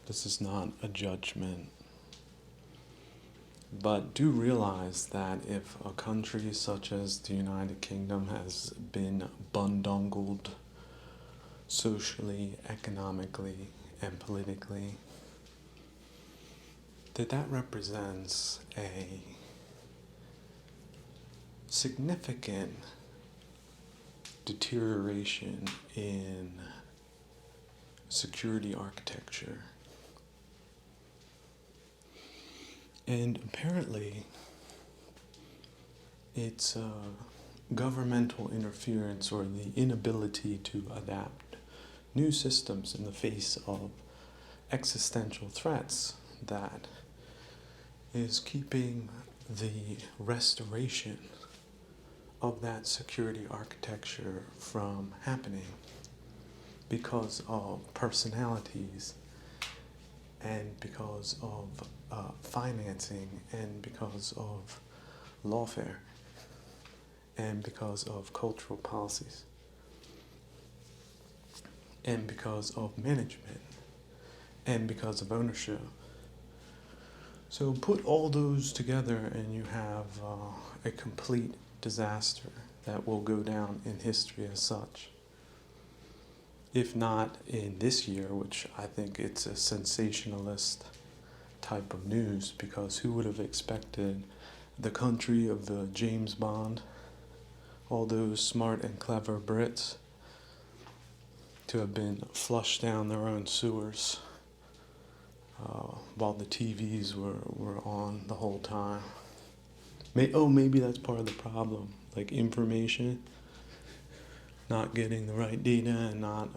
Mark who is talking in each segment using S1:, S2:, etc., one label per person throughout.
S1: This is not a judgment. But do realize that if a country such as the United Kingdom has been bundongled socially, economically, and politically, that represents a significant deterioration in security architecture. And apparently, it's governmental interference or the inability to adapt new systems in the face of existential threats that is keeping the restoration of that security architecture from happening because of personalities and because of financing and because of lawfare and because of cultural policies and because of management and because of ownership. So put all those together and you have a complete disaster that will go down in history as such. If not in this year, which I think it's a sensationalist type of news, because who would have expected the country of James Bond, all those smart and clever Brits, to have been flushed down their own sewers while the TVs were on the whole time. Maybe that's part of the problem, like information, not getting the right data and not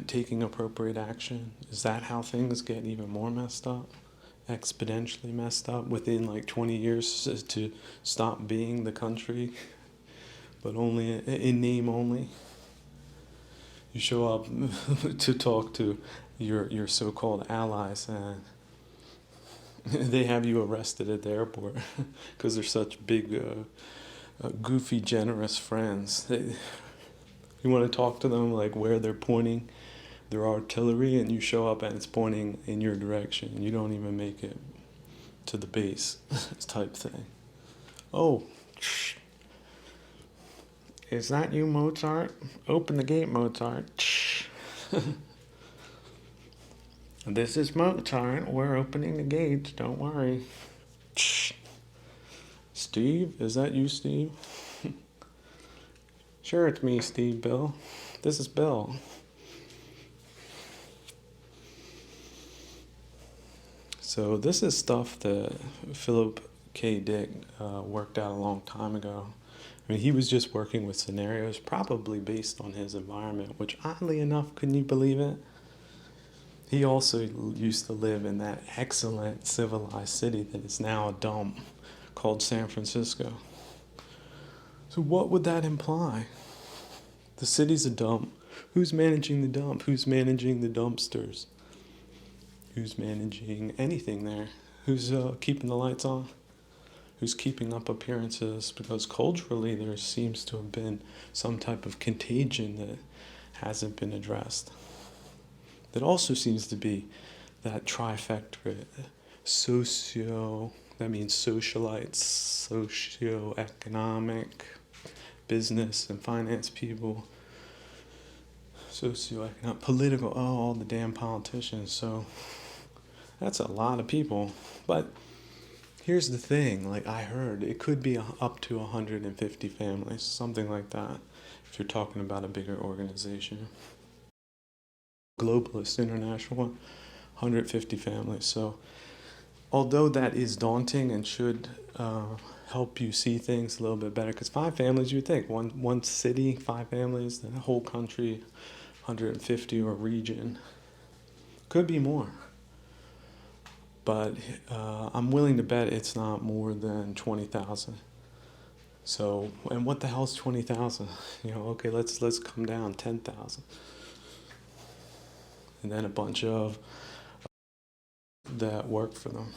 S1: taking appropriate action. Is that how things get even more messed up? Exponentially messed up within like 20 years to stop being the country, but only in name only. You show up to talk to your so-called allies and they have you arrested at the airport because they're such big, goofy, generous friends. You want to talk to them like where they're pointing their artillery, and you show up and it's pointing in your direction, and you don't even make it to the base type thing. Oh, is that you, Mozart? Open the gate, Mozart. This is Mozart. We're opening the gates. Don't worry. Steve? Is that you, Steve? Sure, it's me, Steve. Bill. This is Bill. So this is stuff that Philip K. Dick worked out a long time ago. I mean, he was just working with scenarios probably based on his environment, which oddly enough, couldn't you believe it? He also used to live in that excellent civilized city that is now a dump called San Francisco. So what would that imply? The city's a dump. Who's managing the dump? Who's managing the dumpsters? Who's managing anything there? Who's keeping the lights on? Who's keeping up appearances? Because culturally there seems to have been some type of contagion that hasn't been addressed. That also seems to be that trifecta, that means socialites, socio-economic, business and finance people, socioeconomic, political, all the damn politicians. So that's a lot of people. But here's the thing, like I heard, it could be up to 150 families, something like that, if you're talking about a bigger organization. Globalist International one, 150 families. So although that is daunting and should help you see things a little bit better, because 5 families, you would think, one city, 5 families, the whole country, 150 or region, could be more. But I'm willing to bet it's not more than 20,000. So, and what the hell's 20,000? Okay, let's come down 10,000. And then a bunch of that work for them.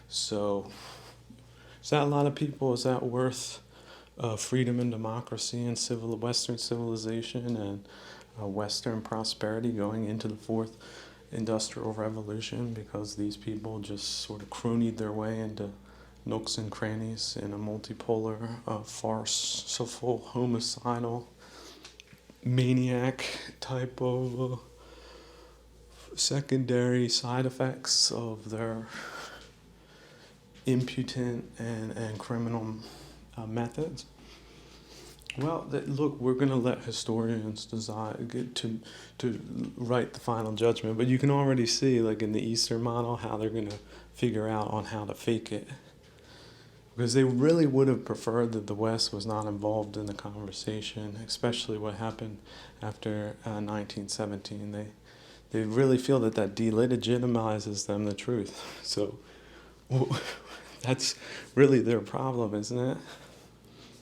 S1: So, is that a lot of people? Is that worth freedom and democracy and Western civilization and Western prosperity going into the fourth industrial revolution, because these people just sort of cronied their way into nooks and crannies in a multipolar, farcical, homicidal, maniac type of secondary side effects of their impudent and criminal methods. Well, look, we're going to let historians get to write the final judgment, but you can already see, like in the Eastern model, how they're going to figure out on how to fake it. Because they really would have preferred that the West was not involved in the conversation, especially what happened after 1917. They really feel that delegitimizes them the truth. So that's really their problem, isn't it?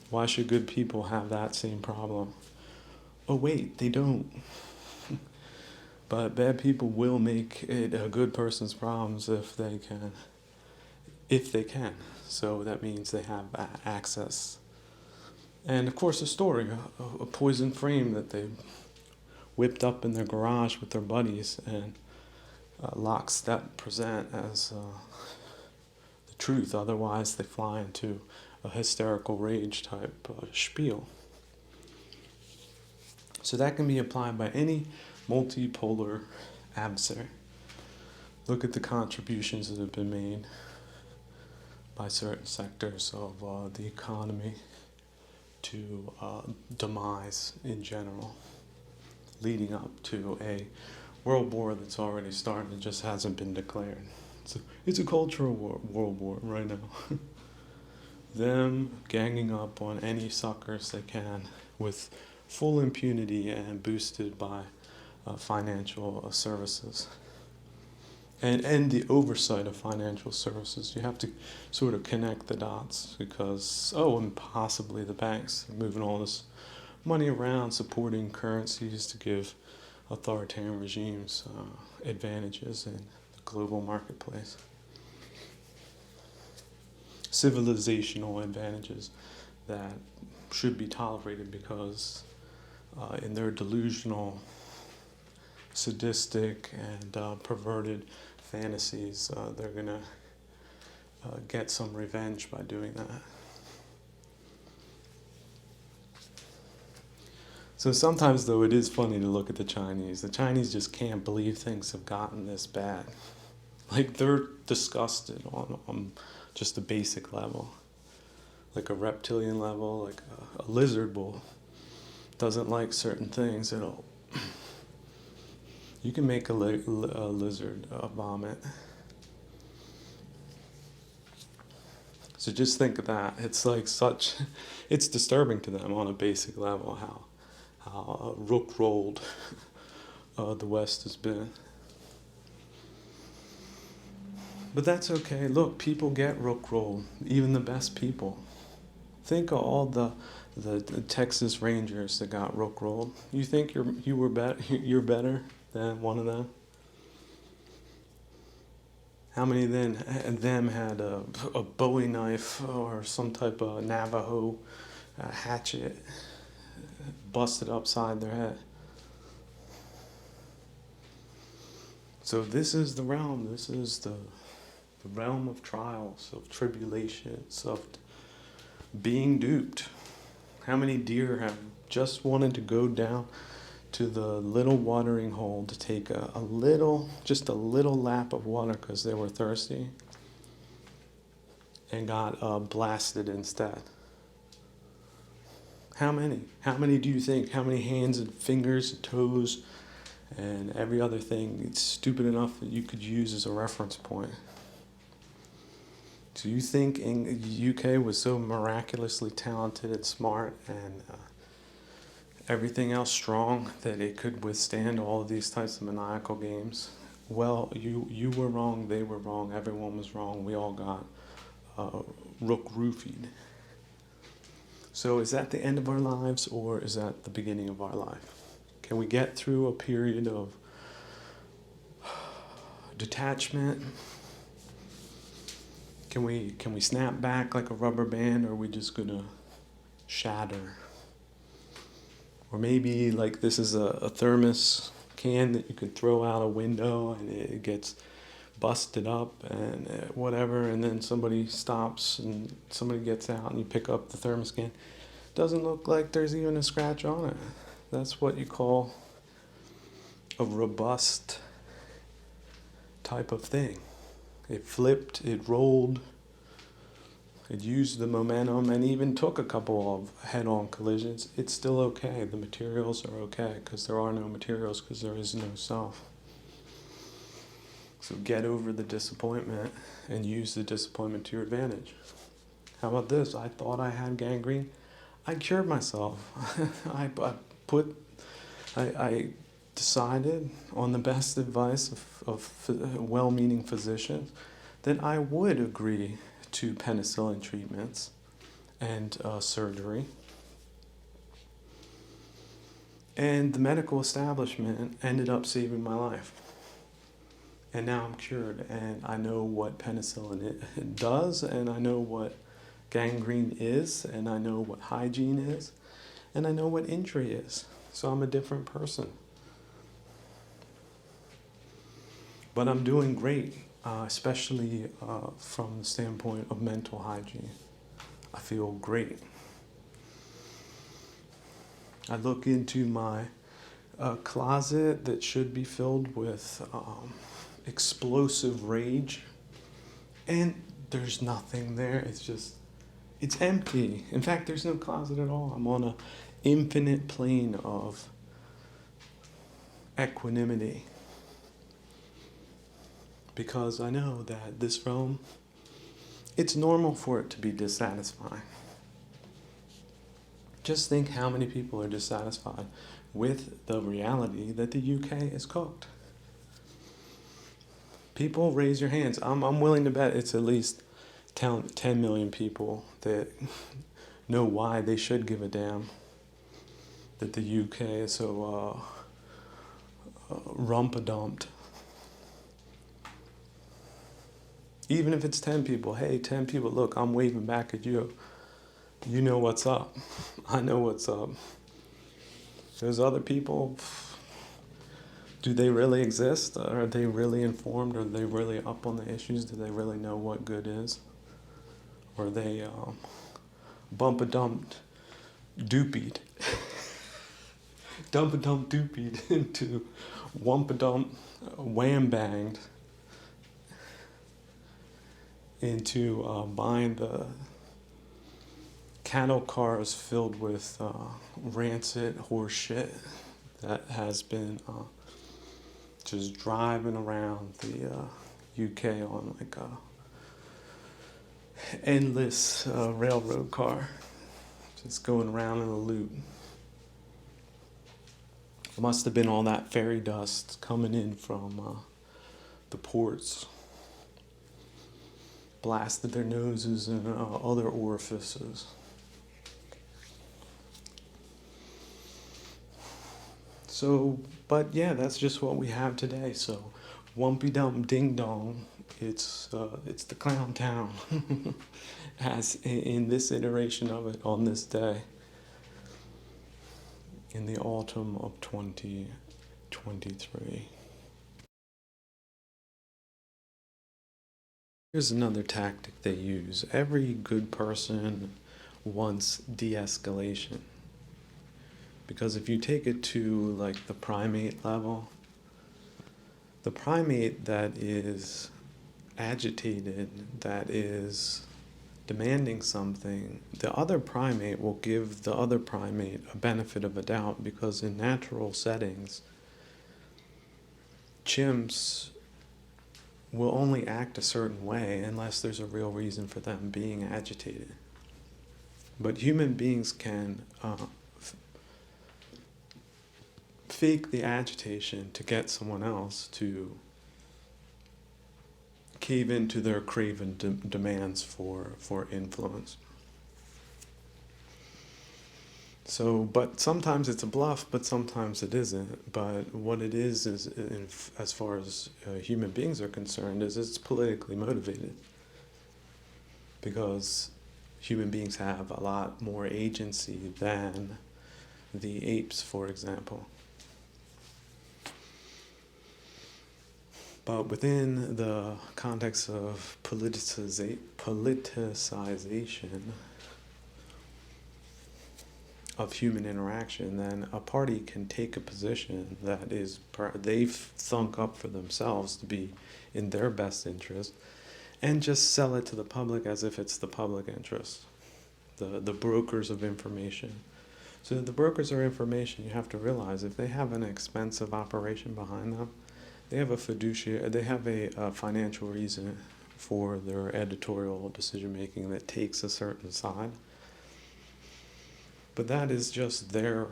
S1: Why should good people have that same problem? Oh wait, they don't. But bad people will make it a good person's problems if they can. So that means they have access. And of course, a story, a poison frame that they whipped up in their garage with their buddies and lockstep present as the truth. Otherwise, they fly into a hysterical rage type spiel. So that can be applied by any multipolar adversary. Look at the contributions that have been made by certain sectors of the economy to demise in general, leading up to a world war that's already started, just hasn't been declared. It's a cultural world war right now. Them ganging up on any suckers they can with full impunity and boosted by financial services. And the oversight of financial services. You have to sort of connect the dots because, and possibly the banks are moving all this money around, supporting currencies to give authoritarian regimes advantages in the global marketplace. Civilizational advantages that should be tolerated because in their delusional, sadistic, and perverted fantasies, they're going to get some revenge by doing that. So sometimes, though, it is funny to look at the Chinese. The Chinese just can't believe things have gotten this bad. Like, they're disgusted on just a basic level. Like a reptilian level, like a lizard will doesn't like certain things. You can make a lizard vomit. So just think of that. It's like it's disturbing to them on a basic level how rook-rolled the West has been. But that's okay. Look, people get rook-rolled, even the best people. Think of all the Texas Rangers that got rook-rolled. You think you're better than one of them? How many of them had a Bowie knife or some type of Navajo hatchet busted upside their head? So this is the realm. This is the realm of trials, of tribulations, of being duped. How many deer have just wanted to go down to the little watering hole to take just a little lap of water because they were thirsty and got blasted instead? How many? How many do you think? How many hands and fingers and toes and every other thing it's stupid enough that you could use as a reference point? Do you think the UK was so miraculously talented and smart and everything else strong that it could withstand all of these types of maniacal games? Well, you were wrong, they were wrong, everyone was wrong, we all got rook-roofied. So is that the end of our lives or is that the beginning of our life? Can we get through a period of detachment? Can we snap back like a rubber band, or are we just gonna shatter? Or maybe like this is a thermos can that you could throw out a window and it gets busted up and whatever, and then somebody stops and somebody gets out and you pick up the thermos can. Doesn't look like there's even a scratch on it. That's what you call a robust type of thing. It flipped, it rolled, it used the momentum and even took a couple of head-on collisions. It's still okay. The materials are okay because there are no materials because there is no self. So get over the disappointment and use the disappointment to your advantage. How about this? I thought I had gangrene. I cured myself. I decided on the best advice of well-meaning physicians that I would agree to penicillin treatments and surgery. And the medical establishment ended up saving my life. And now I'm cured, and I know what penicillin it does, and I know what gangrene is, and I know what hygiene is, and I know what injury is. So I'm a different person. But I'm doing great, especially from the standpoint of mental hygiene. I feel great. I look into my closet that should be filled with explosive rage, and there's nothing there. It's empty. In fact, there's no closet at all. I'm on an infinite plane of equanimity because I know that this realm, it's normal for it to be dissatisfying. Just think how many people are dissatisfied with the reality that the UK is cooked. People, raise your hands. I'm willing to bet it's at least 10 million people that know why they should give a damn that the UK is so rumpa-dumped. Even if it's 10 people, hey, 10 people, look, I'm waving back at you. You know what's up. I know what's up. There's other people. Do they really exist? Are they really informed? Are they really up on the issues? Do they really know what good is? Or are they bump-a-dumped, doopied? Dump-a-dump doopied into wump-a-dump, wham-banged into buying the cattle cars filled with rancid horse shit that has been just driving around the UK on like a endless railroad car, just going around in a loop. It must have been all that fairy dust coming in from the ports, blasted their noses and other orifices. So, but yeah, that's just what we have today. So, Wumpy Dump Ding Dong, it's the clown town, as in this iteration of it on this day, in the autumn of 2023. Here's another tactic they use. Every good person wants de-escalation. Because if you take it to like the primate level, the primate that is agitated, that is demanding something, the other primate will give the other primate a benefit of a doubt, because in natural settings, chimps will only act a certain way unless there's a real reason for them being agitated. But human beings can fake the agitation to get someone else to cave into their craven demands for influence. So, but sometimes it's a bluff, but sometimes it isn't. But what it is as far as human beings are concerned, is it's politically motivated. Because human beings have a lot more agency than the apes, for example. But within the context of politicization of human interaction, then a party can take a position that is they've thunk up for themselves to be in their best interest, and just sell it to the public as if it's the public interest. The brokers of information. So the brokers of information, you have to realize, if they have an expensive operation behind them, they have a financial reason for their editorial decision making that takes a certain side. But that is just their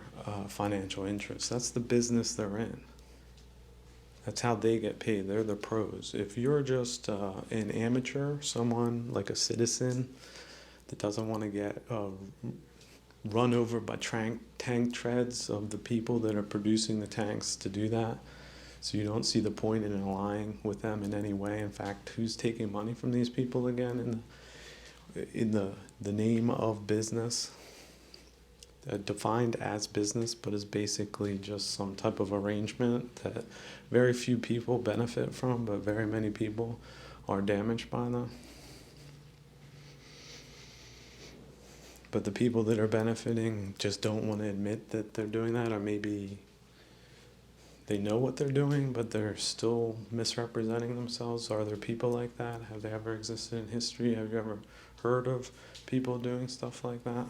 S1: financial interest. That's the business they're in. That's how they get paid. They're the pros. If you're just an amateur, someone like a citizen that doesn't want to get run over by tank treads of the people that are producing the tanks to do that, so you don't see the point in aligning with them in any way. In fact, who's taking money from these people again in the name of business? Defined as business, but is basically just some type of arrangement that very few people benefit from, but very many people are damaged by them. But the people that are benefiting just don't want to admit that they're doing that, or maybe they know what they're doing, but they're still misrepresenting themselves. Are there people like that? Have they ever existed in history? Have you ever heard of people doing stuff like that?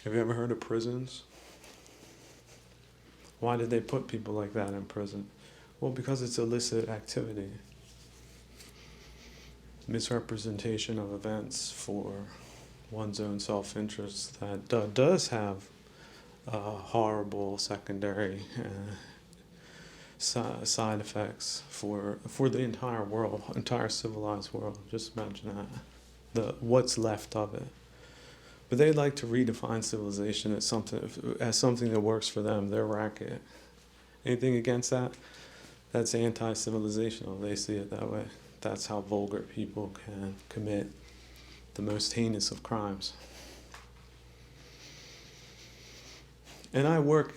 S1: Have you ever heard of prisons? Why did they put people like that in prison? Well, because it's illicit activity. Misrepresentation of events for one's own self-interest that does have horrible secondary side effects for the entire world, entire civilized world. Just imagine that, what's left of it. But they like to redefine civilization as something that works for them, their racket. Anything against that? That's anti-civilizational. They see it that way. That's how vulgar people can commit the most heinous of crimes. And I work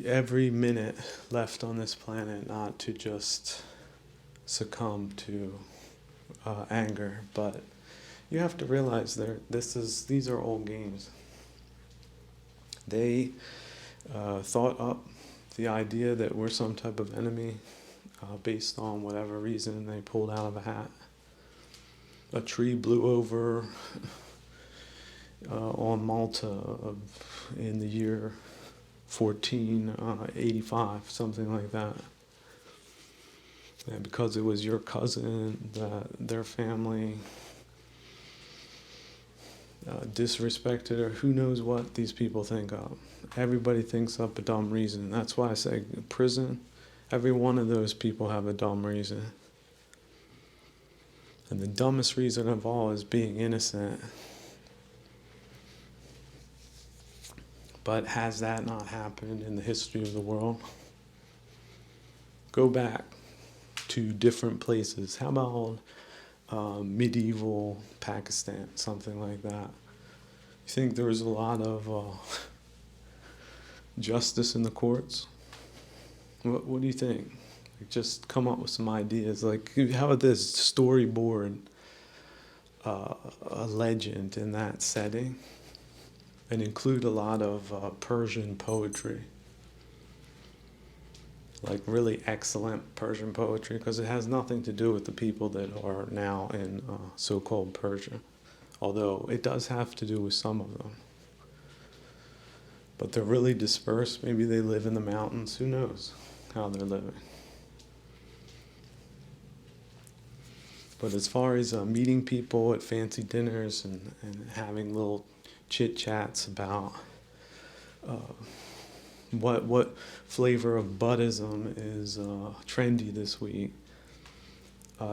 S1: every minute left on this planet not to just succumb to anger, but you have to realize these are old games. They thought up the idea that we're some type of enemy based on whatever reason they pulled out of a hat. A tree blew over on Malta in the year 1485, something like that. And because it was your cousin, their family disrespected, or who knows what these people think of. Everybody thinks up a dumb reason. That's why I say prison, every one of those people have a dumb reason. And the dumbest reason of all is being innocent. But has that not happened in the history of the world? Go back to different places. How about medieval Pakistan, something like that? You think there was a lot of justice in the courts? What do you think? Like, just come up with some ideas. Like, how about this storyboard a legend in that setting, and include a lot of Persian poetry, like really excellent Persian poetry, because it has nothing to do with the people that are now in so-called Persia, although it does have to do with some of them. But they're really dispersed. Maybe they live in the mountains. Who knows how they're living? But as far as meeting people at fancy dinners and having little chit-chats about what flavor of Buddhism is trendy this week,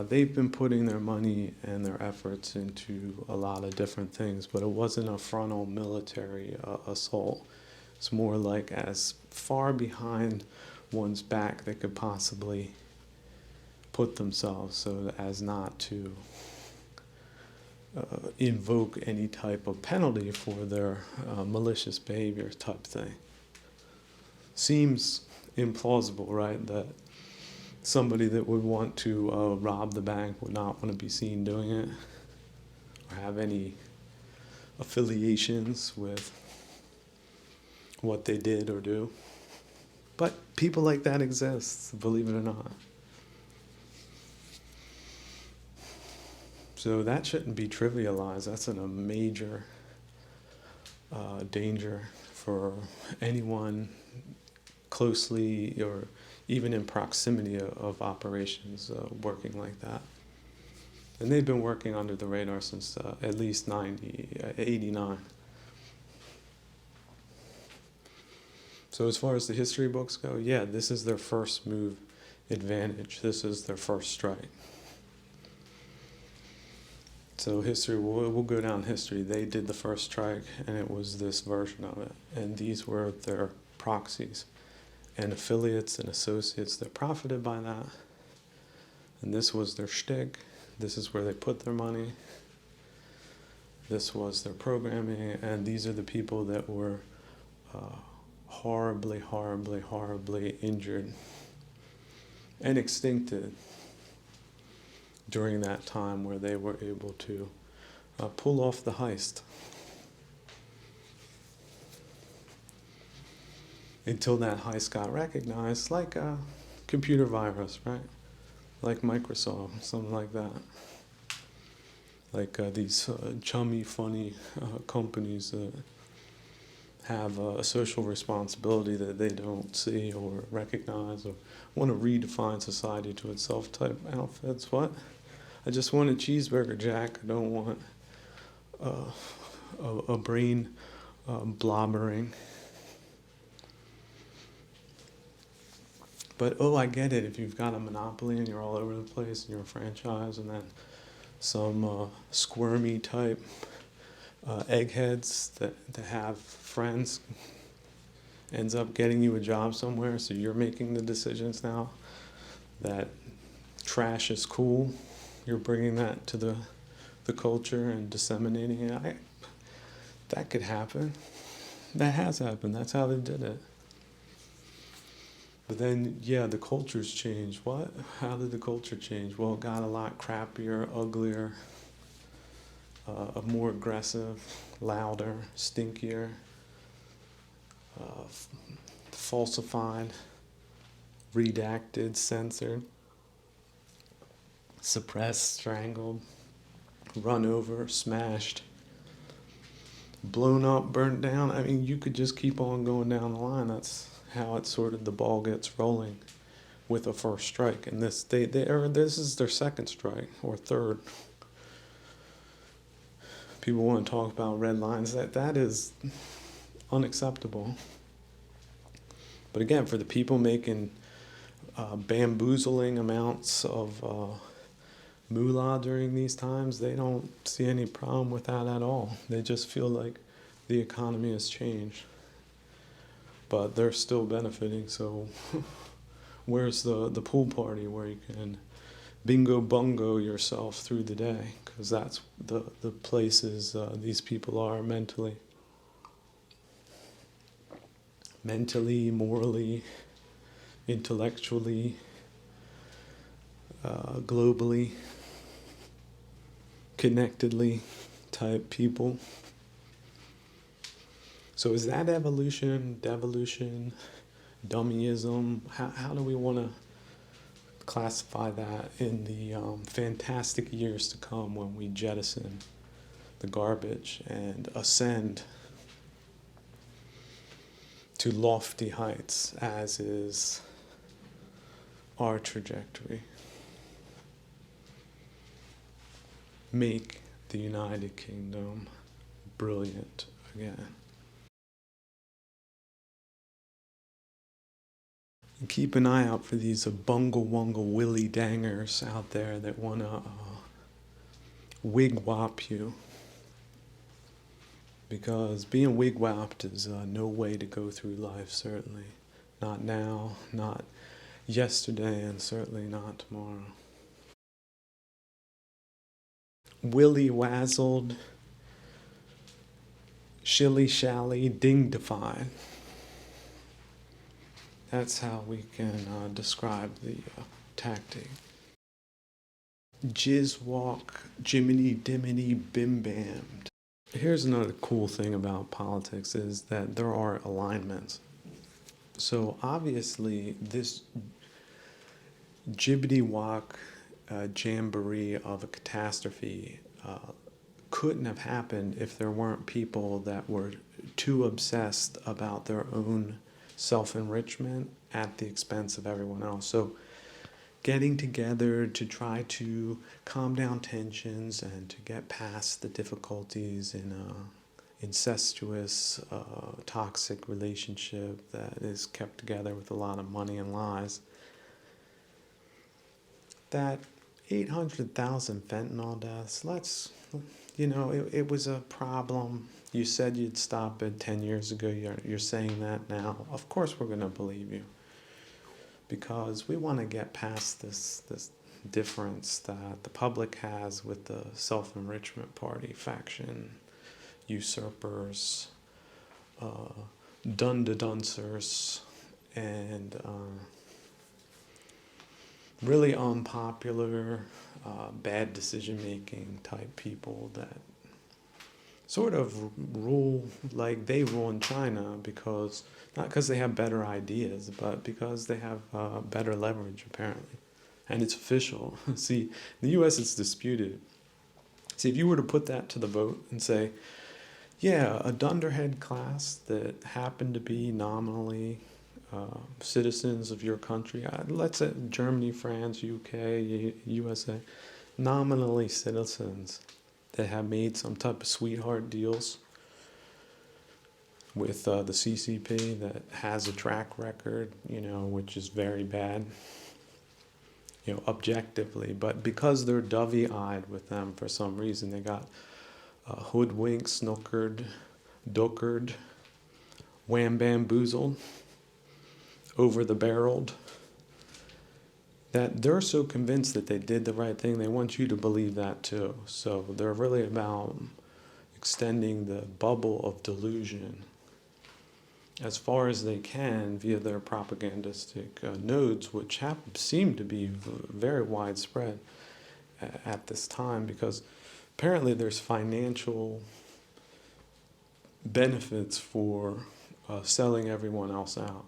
S1: they've been putting their money and their efforts into a lot of different things, but it wasn't a frontal military assault. It's more like as far behind one's back they could possibly put themselves, so as not to invoke any type of penalty for their malicious behavior type thing. Seems implausible, right? That somebody that would want to rob the bank would not want to be seen doing it or have any affiliations with what they did or do. But people like that exist, believe it or not. So that shouldn't be trivialized. That's a major danger for anyone closely or even in proximity of operations working like that. And they've been working under the radar since at least 89. So as far as the history books go, yeah, this is their first move advantage. This is their first strike. So history, we'll go down history. They did the first strike, and it was this version of it. And these were their proxies and affiliates and associates that profited by that. And this was their shtick. This is where they put their money. This was their programming. And these are the people that were horribly, horribly, horribly injured and extincted during that time where they were able to pull off the heist. Until that heist got recognized, like a computer virus, right? Like Microsoft, something like that. Like these chummy, funny companies that have a social responsibility that they don't see or recognize or want to redefine society to itself type outfits. What? I just want a cheeseburger, Jack. I don't want a brain blobbering. But, I get it. If you've got a monopoly and you're all over the place and you're a franchise and then some squirmy type eggheads that have friends ends up getting you a job somewhere, so you're making the decisions now that trash is cool. You're bringing that to the culture and disseminating it. That could happen. That has happened. That's how they did it. But then, yeah, the culture's changed. What? How did the culture change? Well, it got a lot crappier, uglier, more aggressive, louder, stinkier, falsified, redacted, censored, suppressed, strangled, run over, smashed, blown up, burnt down. I mean, you could just keep on going down the line. That's how it's sort of the ball gets rolling with a first strike. And this is their second strike or third. People want to talk about red lines. That is unacceptable. But again, for the people making bamboozling amounts of moolah during these times, they don't see any problem with that at all. They just feel like the economy has changed. But they're still benefiting, so where's the pool party where you can bingo bungo yourself through the day? Because that's the places these people are mentally, morally, intellectually, globally, connectedly type people. So is that evolution, devolution, dummyism? How do we want to classify that in the fantastic years to come when we jettison the garbage and ascend to lofty heights, as is our trajectory? Make the United Kingdom brilliant again. And keep an eye out for these bungle-wungle willy dangers out there that want to wig-wop you. Because being wig-whopped is no way to go through life, certainly. Not now, not yesterday, and certainly not tomorrow. willy wazzled, shilly shally, ding-defied. That's how we can describe the tactic. Jizz walk, jiminy diminy bim bam. Here's another cool thing about politics is that there are alignments. So obviously this jibbity walk jamboree of a catastrophe couldn't have happened if there weren't people that were too obsessed about their own self-enrichment at the expense of everyone else. So getting together to try to calm down tensions and to get past the difficulties in a incestuous, toxic relationship that is kept together with a lot of money and lies. That 800,000 fentanyl deaths, it was a problem. You said you'd stop it 10 years ago. You're saying that now. Of course we're going to believe you. Because we want to get past this difference that the public has with the self-enrichment party faction, usurpers, dun-da-duncers, and really unpopular, bad decision-making type people that sort of rule like they rule in China because, not because they have better ideas, but because they have better leverage, apparently. And it's official. See, in the US it's disputed. See, if you were to put that to the vote and say, yeah, a dunderhead class that happened to be nominally citizens of your country, let's say Germany, France, UK, USA, nominally citizens that have made some type of sweetheart deals with the CCP that has a track record, which is very bad, objectively. But because they're dovey-eyed with them for some reason, they got hoodwinked, snookered, dockered, wham-bamboozled, over the barreled, that they're so convinced that they did the right thing, they want you to believe that too. So they're really about extending the bubble of delusion as far as they can via their propagandistic nodes, which seem to be very widespread at this time, because apparently there's financial benefits for selling everyone else out,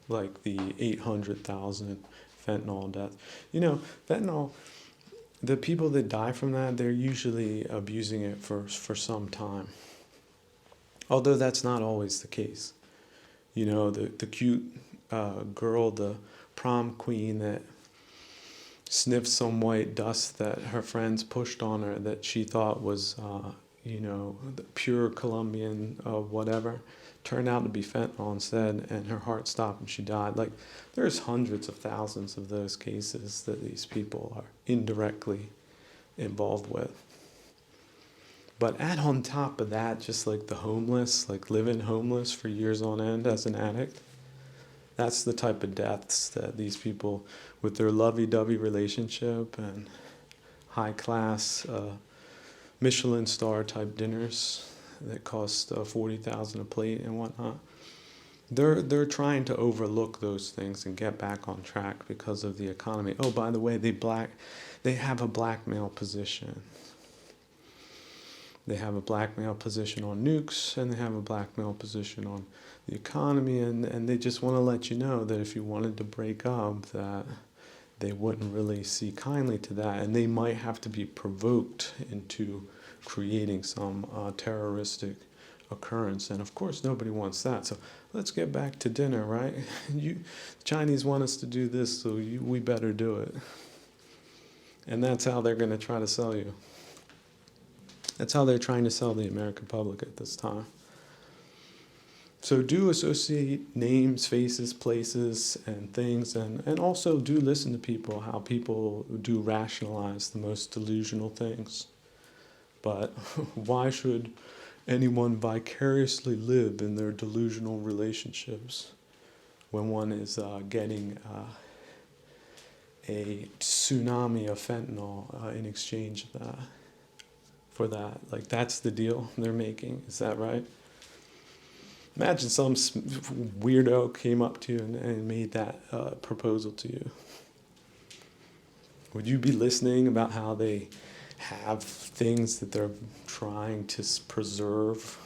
S1: like the 800,000 fentanyl deaths. Fentanyl, the people that die from that, they're usually abusing it for some time. Although that's not always the case. The cute girl, the prom queen that sniffed some white dust that her friends pushed on her that she thought was, the pure Colombian whatever, turned out to be fentanyl instead, and her heart stopped and she died. Like, there's hundreds of thousands of those cases that these people are indirectly involved with. But add on top of that, just like the homeless, like living homeless for years on end as an addict, that's the type of deaths that these people with their lovey-dovey relationship and high-class Michelin star type dinners that cost $40,000 a plate and whatnot. They're trying to overlook those things and get back on track because of the economy. Oh, by the way, they have a blackmail position. They have a blackmail position on nukes, and they have a blackmail position on the economy, and they just want to let you know that if you wanted to break up, that they wouldn't really see kindly to that, and they might have to be provoked into creating some terroristic occurrence. And of course, nobody wants that. So let's get back to dinner, right? The Chinese want us to do this, so we better do it. And that's how they're going to try to sell you. That's how they're trying to sell the American public at this time. So do associate names, faces, places, and things, and also do listen to people, how people do rationalize the most delusional things. But why should anyone vicariously live in their delusional relationships when one is getting a tsunami of fentanyl in exchange of that? for that. Like, that's the deal they're making. Is that right? Imagine some weirdo came up to you and made that proposal to you. Would you be listening about how they have things that they're trying to preserve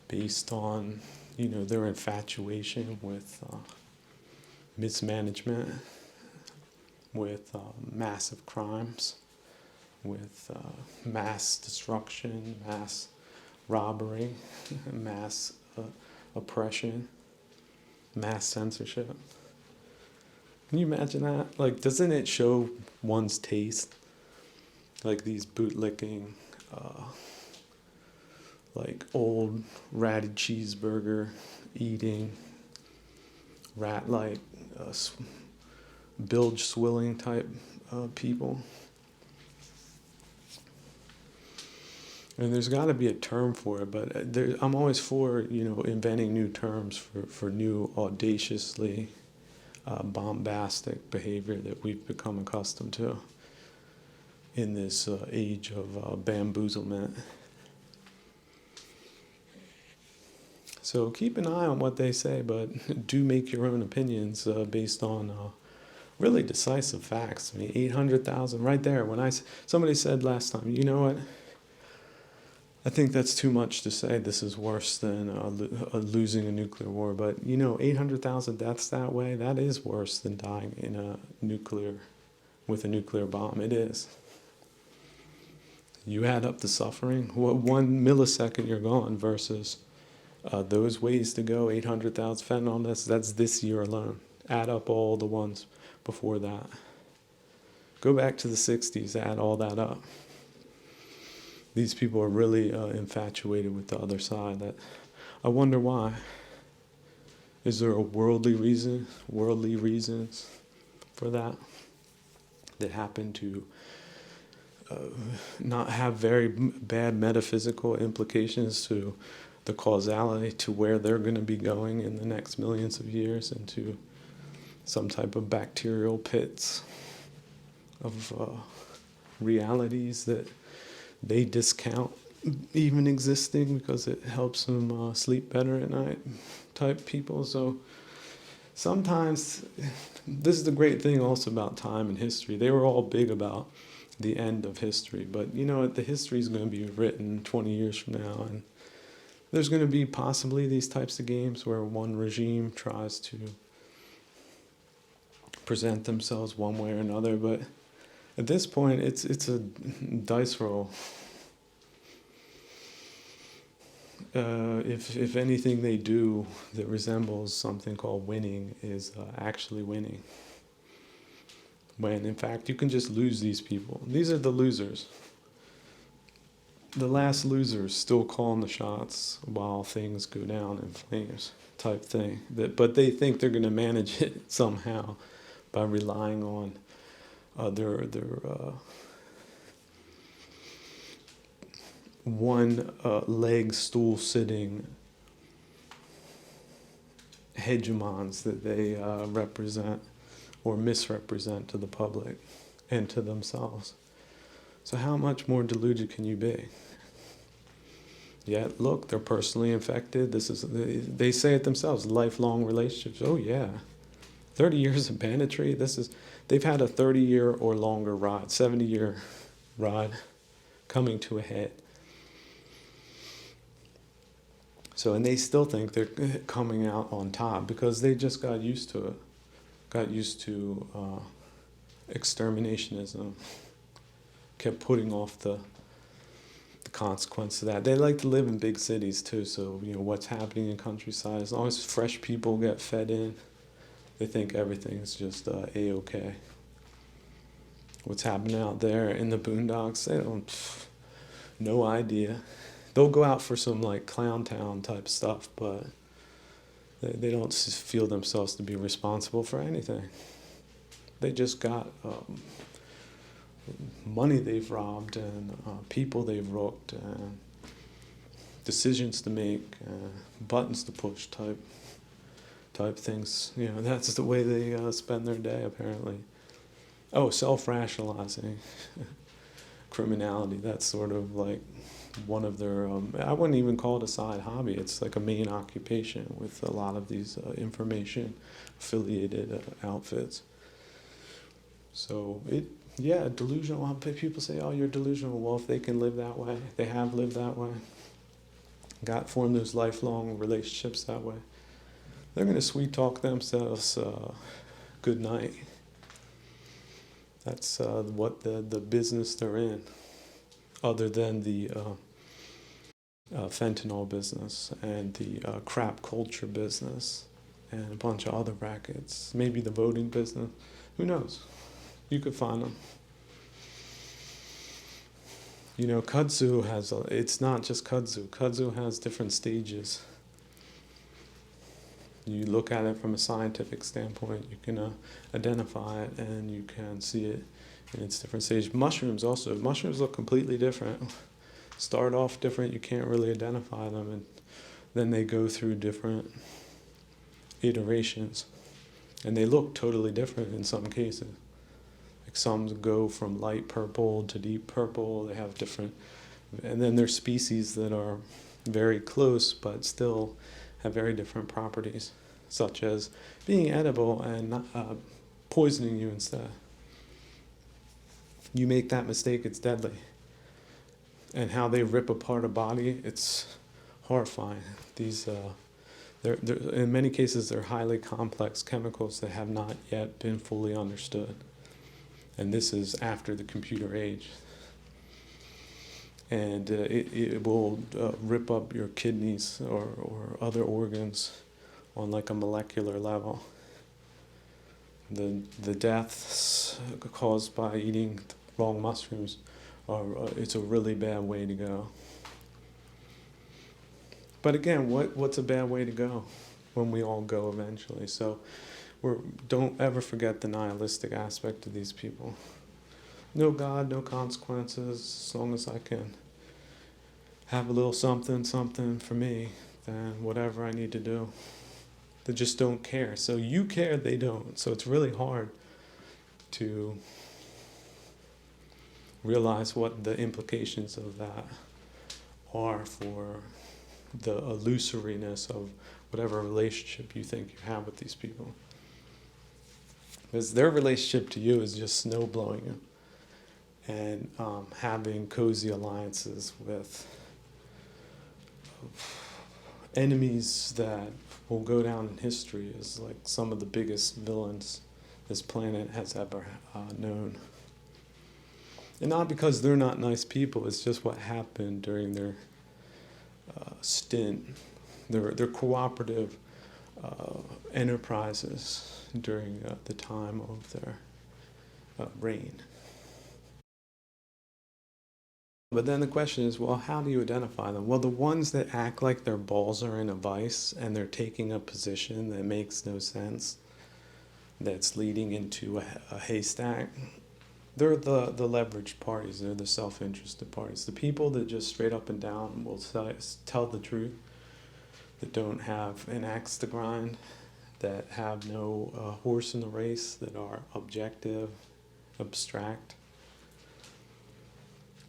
S1: based on, their infatuation with mismanagement, with massive crimes, with mass destruction, mass robbery, mass oppression, mass censorship? Can you imagine that? Like, doesn't it show one's taste? Like these bootlicking, like old ratty cheeseburger eating, rat-like, bilge swilling type people. And there's got to be a term for it, but I'm always for, inventing new terms for new audaciously bombastic behavior that we've become accustomed to in this age of bamboozlement. So keep an eye on what they say, but do make your own opinions based on really decisive facts. I mean, 800,000 right there. When somebody said last time, you know what? I think that's too much to say this is worse than losing a nuclear war. But, 800,000 deaths that way, that is worse than dying with a nuclear bomb. It is. You add up the suffering, 1 millisecond you're gone versus those ways to go, 800,000 fentanyl deaths, that's this year alone. Add up all the ones before that. Go back to the 60s, add all that up. These people are really infatuated with the other side. That I wonder why. Is there a worldly reasons for that happen to not have very bad metaphysical implications to the causality to where they're going to be going in the next millions of years, into some type of bacterial pits of realities that they discount even existing because it helps them sleep better at night type people. So sometimes, this is the great thing also about time and history. They were all big about the end of history, but the history is going to be written 20 years from now, and there's going to be possibly these types of games where one regime tries to present themselves one way or another, but at this point, it's a dice roll. If anything they do that resembles something called winning is actually winning. When in fact you can just lose these people. These are the losers. The last losers still calling the shots while things go down in flames type thing. But they think they're going to manage it somehow by relying on their one leg stool sitting hegemons that they represent or misrepresent to the public and to themselves. So how much more deluded can you be? Yet, look, they're personally infected. They say it themselves, lifelong relationships. Oh yeah, 30 years of banditry. They've had a 30-year or longer ride, 70-year ride coming to a head. So, and they still think they're coming out on top because they just got used to it. Got used to exterminationism. Kept putting off the consequence of that. They like to live in big cities too, so what's happening in countryside, as long as fresh people get fed in, they think everything's just A-okay. What's happening out there in the boondocks, they don't, no idea. They'll go out for some like clown town type stuff, but they don't feel themselves to be responsible for anything. They just got money they've robbed and people they've rooked and decisions to make, buttons to push type things. That's the way they spend their day apparently. Oh, self-rationalizing. criminality. That's sort of like one of their, I wouldn't even call it a side hobby. It's like a main occupation with a lot of these information affiliated outfits. So delusional. People say, oh, you're delusional. Well, if they can live that way, they have lived that way, formed those lifelong relationships that way, they're going to sweet talk themselves good night. That's what the business they're in, other than the fentanyl business and the crap culture business and a bunch of other rackets. Maybe the voting business. Who knows? You could find them. You know, kudzu it's not just kudzu. Kudzu has different stages. You look at it from a scientific standpoint, you can identify it and you can see it in its different stages. Mushrooms look completely different. Start off different, you can't really identify them, and then they go through different iterations. And they look totally different in some cases. Like some go from light purple to deep purple, they have different, and then there's species that are very close but still have very different properties, such as being edible and not, poisoning you instead. You make that mistake, it's deadly. And how they rip apart a body, it's horrifying. These, they're, in many cases, they're highly complex chemicals that have not yet been fully understood. And this is after the computer age. And it will rip up your kidneys or other organs on like a molecular level. The deaths caused by eating the wrong mushrooms it's a really bad way to go. But again, what's a bad way to go when we all go eventually? So don't ever forget the nihilistic aspect of these people. No God, no consequences, as long as I can have a little something for me, then whatever I need to do. They just don't care. So you care, they don't. So it's really hard to realize what the implications of that are for the illusoriness of whatever relationship you think you have with these people. Because their relationship to you is just snow blowing you and having cozy alliances with enemies that will go down in history as like some of the biggest villains this planet has ever known. And not because they're not nice people, it's just what happened during their stint, their cooperative enterprises during the time of their reign. But then the question is, well, how do you identify them? Well, the ones that act like their balls are in a vice and they're taking a position that makes no sense, that's leading into a haystack, they're the leveraged parties. They're the self-interested parties. The people that just straight up and down will tell the truth, that don't have an axe to grind, that have no horse in the race, that are objective, abstract.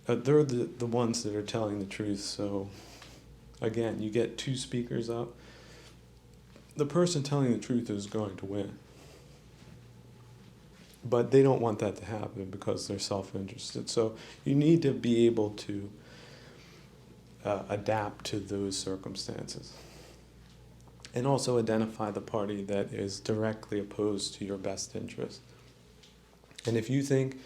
S1: They're the ones that are telling the truth. So again, you get two speakers up. The person telling the truth is going to win. But they don't want that to happen because they're self-interested. So you need to be able to adapt to those circumstances. And also identify the party that is directly opposed to your best interest. And if you think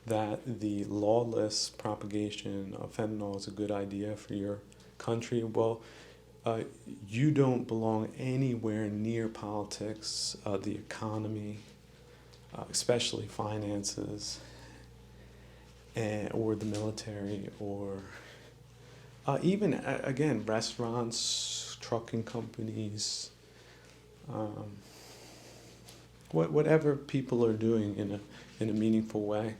S1: that the lawless propagation of fentanyl is a good idea for your country, well, you don't belong anywhere near politics, the economy, especially finances, or the military, or even, again, restaurants, trucking companies, whatever people are doing in a meaningful way.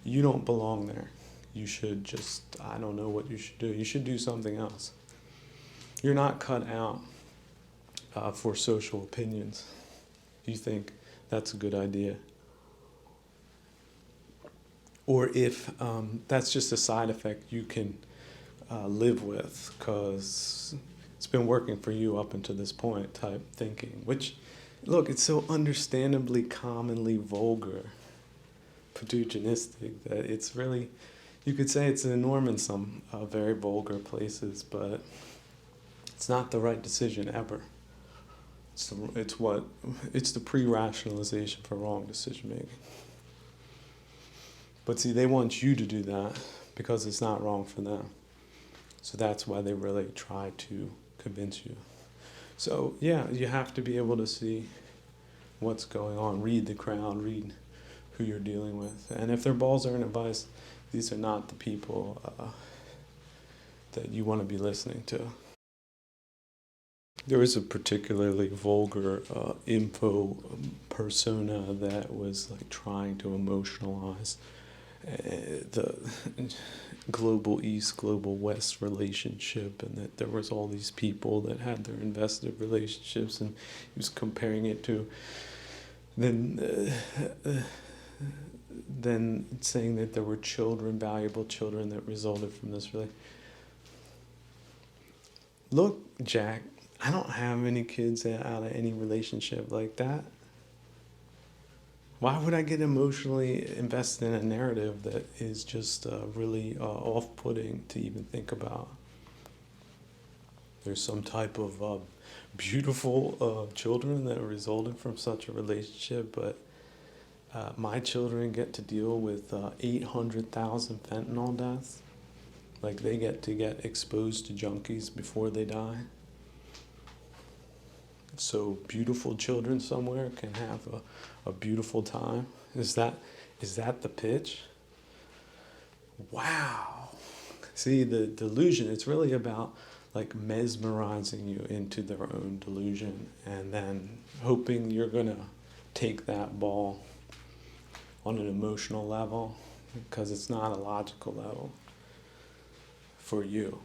S1: You don't belong there. You should just, I don't know what you should do. You should do something else. You're not cut out for social opinions. You think that's a good idea. or if that's just a side effect you can live with because it's been working for you up until this point type thinking, which, look, it's so understandably commonly vulgar, opportunistic, that it's really, you could say it's a norm in some very vulgar places, but it's not the right decision ever. It's the pre-rationalization for wrong decision making. But see, they want you to do that because it's not wrong for them. So that's why they really try to convince you. So yeah, you have to be able to see what's going on, read the crowd, read who you're dealing with. And if their balls are in a vice, these are not the people that you want to be listening to. There was a particularly vulgar info persona that was like trying to emotionalize the global East, global West relationship, and that there was all these people that had their invested relationships, and he was comparing it to then saying that there were children, valuable children, that resulted from this relationship. Look, Jack, I don't have any kids out of any relationship like that. Why would I get emotionally invested in a narrative that is just really off-putting to even think about? There's some type of beautiful children that resulted from such a relationship, but my children get to deal with 800,000 fentanyl deaths. Like, they get to get exposed to junkies before they die. So beautiful children somewhere can have a beautiful time. Is that the pitch? Wow. See, the delusion, it's really about like mesmerizing you into their own delusion and then hoping you're going to take that ball on an emotional level, because it's not a logical level for you.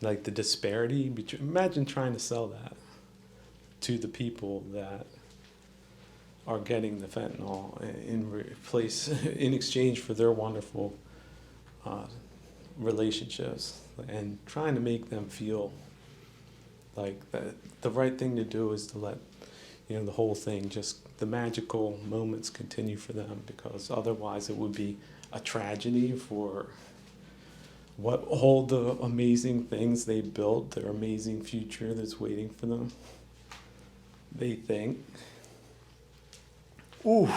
S1: Like the disparity between, imagine trying to sell that to the people that are getting the fentanyl in exchange for their wonderful relationships, and trying to make them feel like that the right thing to do is to let the whole thing, just the magical moments continue for them, because otherwise it would be a tragedy for what all the amazing things they built, their amazing future that's waiting for them. They think. Ooh.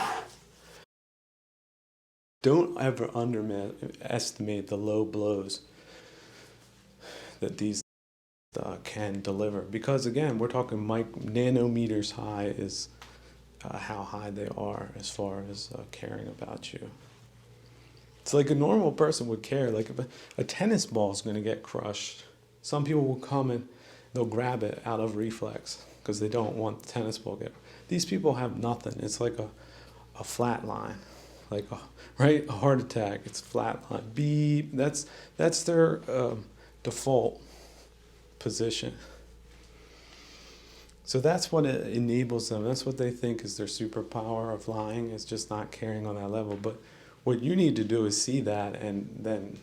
S1: Don't ever underestimate the low blows that these can deliver. Because again, we're talking nanometers high is how high they are as far as caring about you. It's like a normal person would care. Like if a tennis ball is going to get crushed, some people will come and they'll grab it out of reflex because they don't want the tennis ball to get. These people have nothing. It's like a flat line, like a heart attack. It's flat line. Beep. That's their default position. So that's what it enables them. That's what they think is their superpower of lying, is just not caring on that level. But what you need to do is see that and then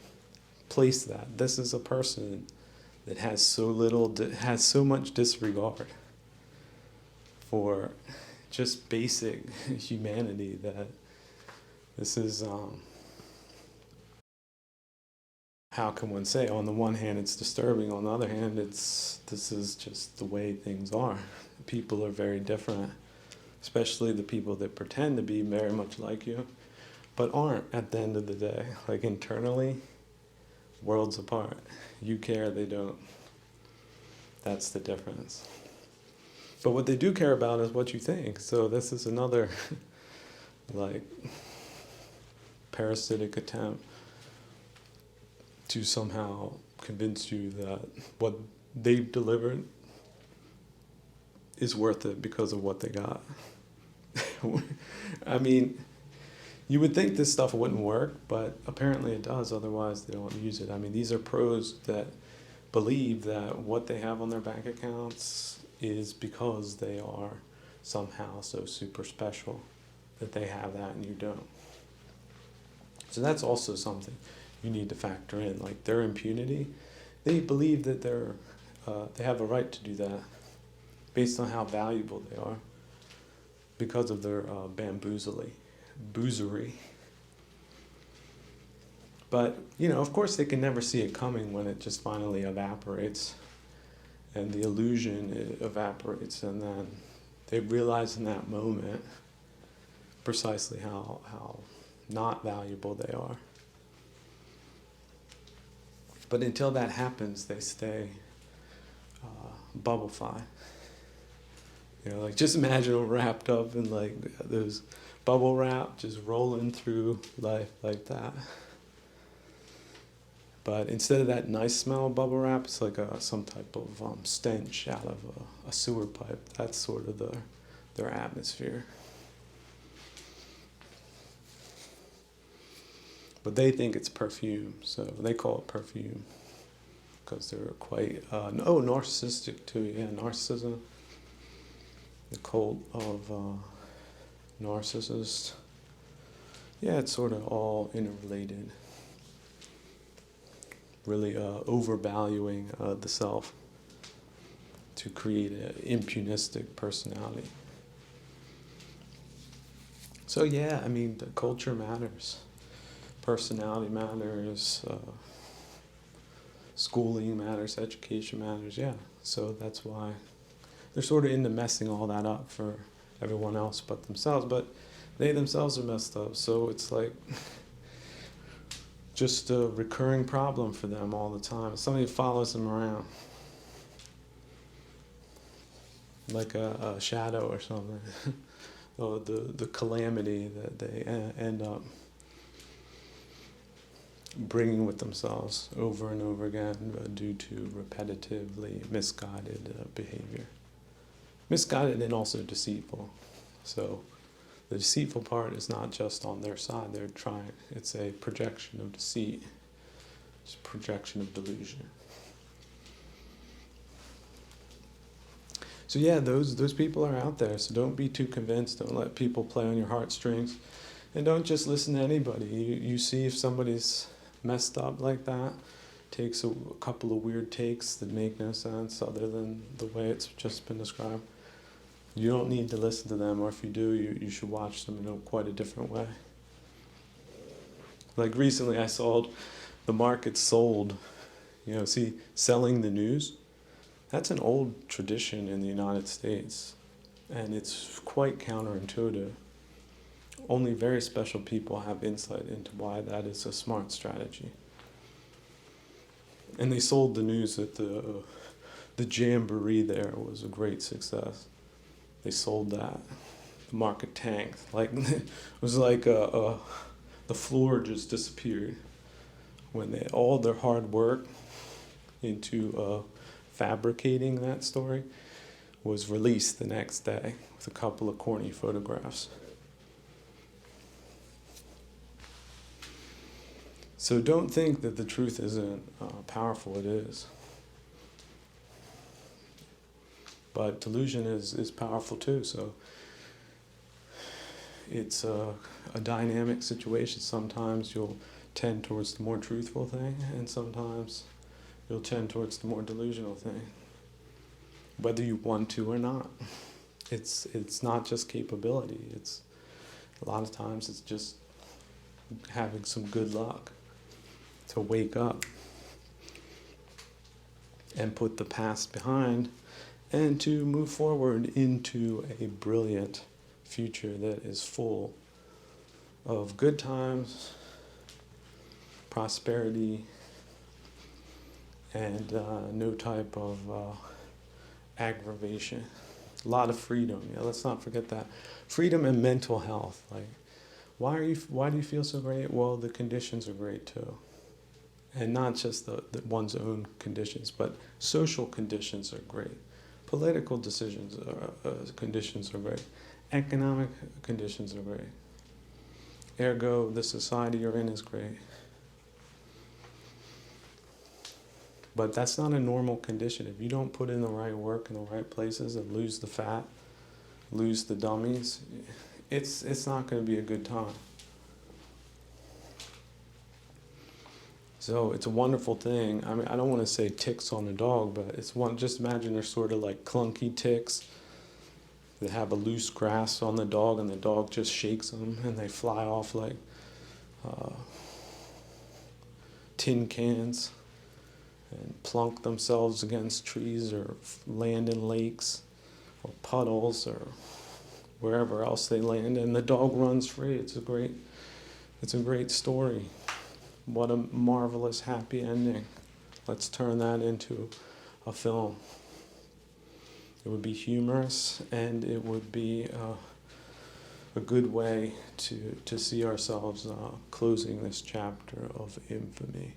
S1: place that. This is a person that has so much disregard for just basic humanity, that this is, how can one say, on the one hand it's disturbing, on the other hand this is just the way things are. People are very different, especially the people that pretend to be very much like you, but aren't at the end of the day. Like internally, worlds apart. You care, they don't. That's the difference. But what they do care about is what you think. So this is another like parasitic attempt to somehow convince you that what they've delivered is worth it because of what they got. I mean, you would think this stuff wouldn't work, but apparently it does, otherwise they don't use it. I mean, these are pros that believe that what they have on their bank accounts is because they are somehow so super special that they have that and you don't. So that's also something you need to factor in. Like their impunity, they believe that they have a right to do that based on how valuable they are because of their boozery. But, of course they can never see it coming when it just finally evaporates and the illusion evaporates, and then they realize in that moment precisely how not valuable they are. But until that happens, they stay bubble-fi. Like just imagine them wrapped up in like those bubble wrap, just rolling through life like that. But instead of that nice smell of bubble wrap, it's like some type of stench out of a sewer pipe. That's sort of their atmosphere. But they think it's perfume, so they call it perfume because they're quite narcissistic too. Yeah, narcissism. The cult of narcissists. Yeah, it's sort of all interrelated. Really overvaluing the self to create an impunistic personality. So yeah, the culture matters. Personality matters. Schooling matters. Education matters. Yeah, so that's why they're sort of into messing all that up for everyone else but themselves. But they themselves are messed up, so it's like just a recurring problem for them all the time. Somebody follows them around like a shadow or something. Or the calamity that they end up bringing with themselves over and over again due to repetitively misguided behavior. Misguided and also deceitful. So the deceitful part is not just on their side. It's a projection of deceit. It's a projection of delusion. So yeah, those people are out there. So don't be too convinced. Don't let people play on your heartstrings. And don't just listen to anybody. You see if somebody's messed up like that, takes a couple of weird takes that make no sense other than the way it's just been described. You don't need to listen to them, or if you do, you should watch them in quite a different way. Like recently I saw the market sold, selling the news. That's an old tradition in the United States, and it's quite counterintuitive. Only very special people have insight into why that is a smart strategy. And they sold the news that the jamboree there was a great success. They sold that. The market tanked. It was like the floor just disappeared when all their hard work into fabricating that story was released the next day with a couple of corny photographs. So don't think that the truth isn't powerful. It is. But delusion is powerful too. So it's a dynamic situation. Sometimes you'll tend towards the more truthful thing, and sometimes you'll tend towards the more delusional thing, whether you want to or not. It's not just capability. It's a lot of times it's just having some good luck to wake up and put the past behind and to move forward into a brilliant future that is full of good times, prosperity, and no type of aggravation. A lot of freedom. Yeah, let's not forget that. Freedom and mental health. Why do you feel so great? Well, the conditions are great too. And not just the one's own conditions, but social conditions are great. Political conditions are great. Economic conditions are great. Ergo, the society you're in is great. But that's not a normal condition. If you don't put in the right work in the right places and lose the fat, lose the dummies, it's not going to be a good time. So it's a wonderful thing. I mean, I don't want to say ticks on a dog, but it's one. Just imagine they're sort of like clunky ticks. They have a loose grasp on the dog, and the dog just shakes them, and they fly off like uh, tin cans and plunk themselves against trees or land in lakes or puddles or wherever else they land, and the dog runs free. It's a great story. What a marvelous happy ending. Let's turn that into a film. It would be humorous, and it would be a good way to see ourselves closing this chapter of infamy.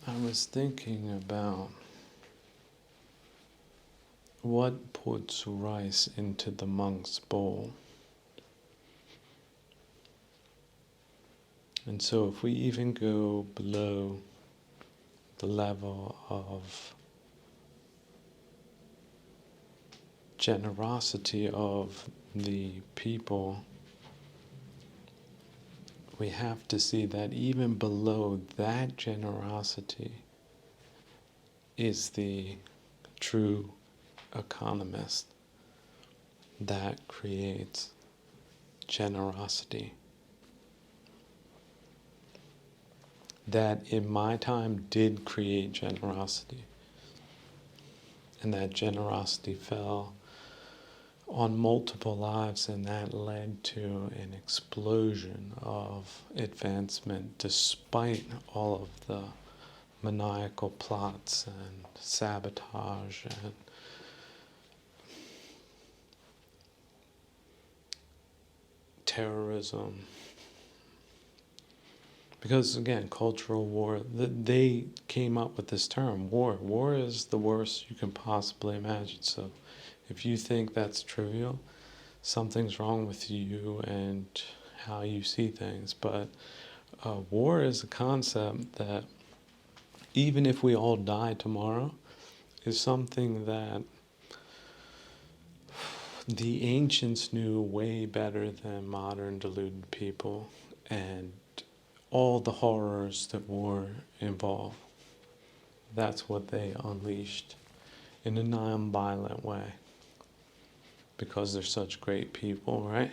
S1: I was thinking about what puts rice into the monk's bowl. And so if we even go below the level of generosity of the people, we have to see that even below that generosity is the true economist that creates generosity. That in my time did create generosity. And that generosity fell on multiple lives, and that led to an explosion of advancement despite all of the maniacal plots and sabotage and terrorism. Because again, cultural war, they came up with this term, war. War is the worst you can possibly imagine. So if you think that's trivial, something's wrong with you and how you see things. But war is a concept that, even if we all die tomorrow, is something that the ancients knew way better than modern deluded people, and all the horrors that war involved. That's what they unleashed in a non-violent way, because they're such great people, right?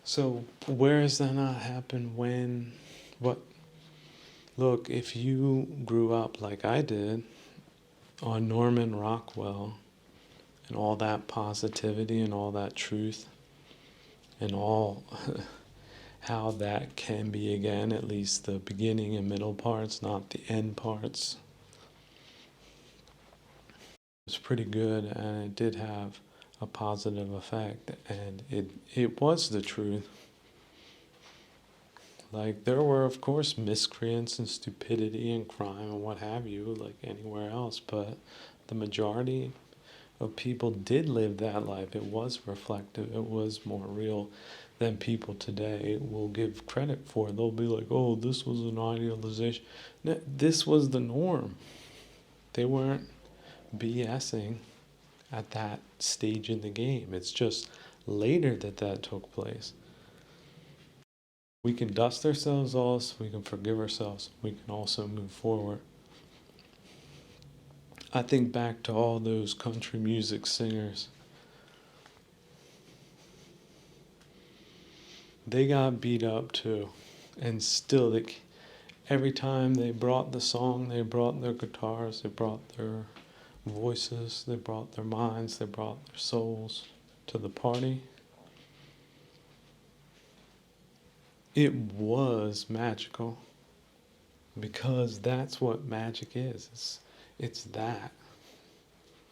S1: So where has that not happened? When? What? Look, if you grew up like I did on Norman Rockwell and all that positivity and all that truth and all how that can be, again, at least the beginning and middle parts, not the end parts, it's pretty good, and it did have a positive effect, and it was the truth. Like, there were, of course, miscreants and stupidity and crime and what have you, like anywhere else, but the majority of people did live that life. It was reflective, it was more real than people today will give credit for. They'll be like, oh, this was an idealization. No, this was the norm. They weren't BSing at that stage in the game. It's just later that took place. We can dust ourselves off, we can forgive ourselves, we can also move forward. I think back to all those country music singers. They got beat up too, and still, every time they brought the song, they brought their guitars, they brought their voices, they brought their minds, they brought their souls to the party. It was magical, because that's what magic is. It's that.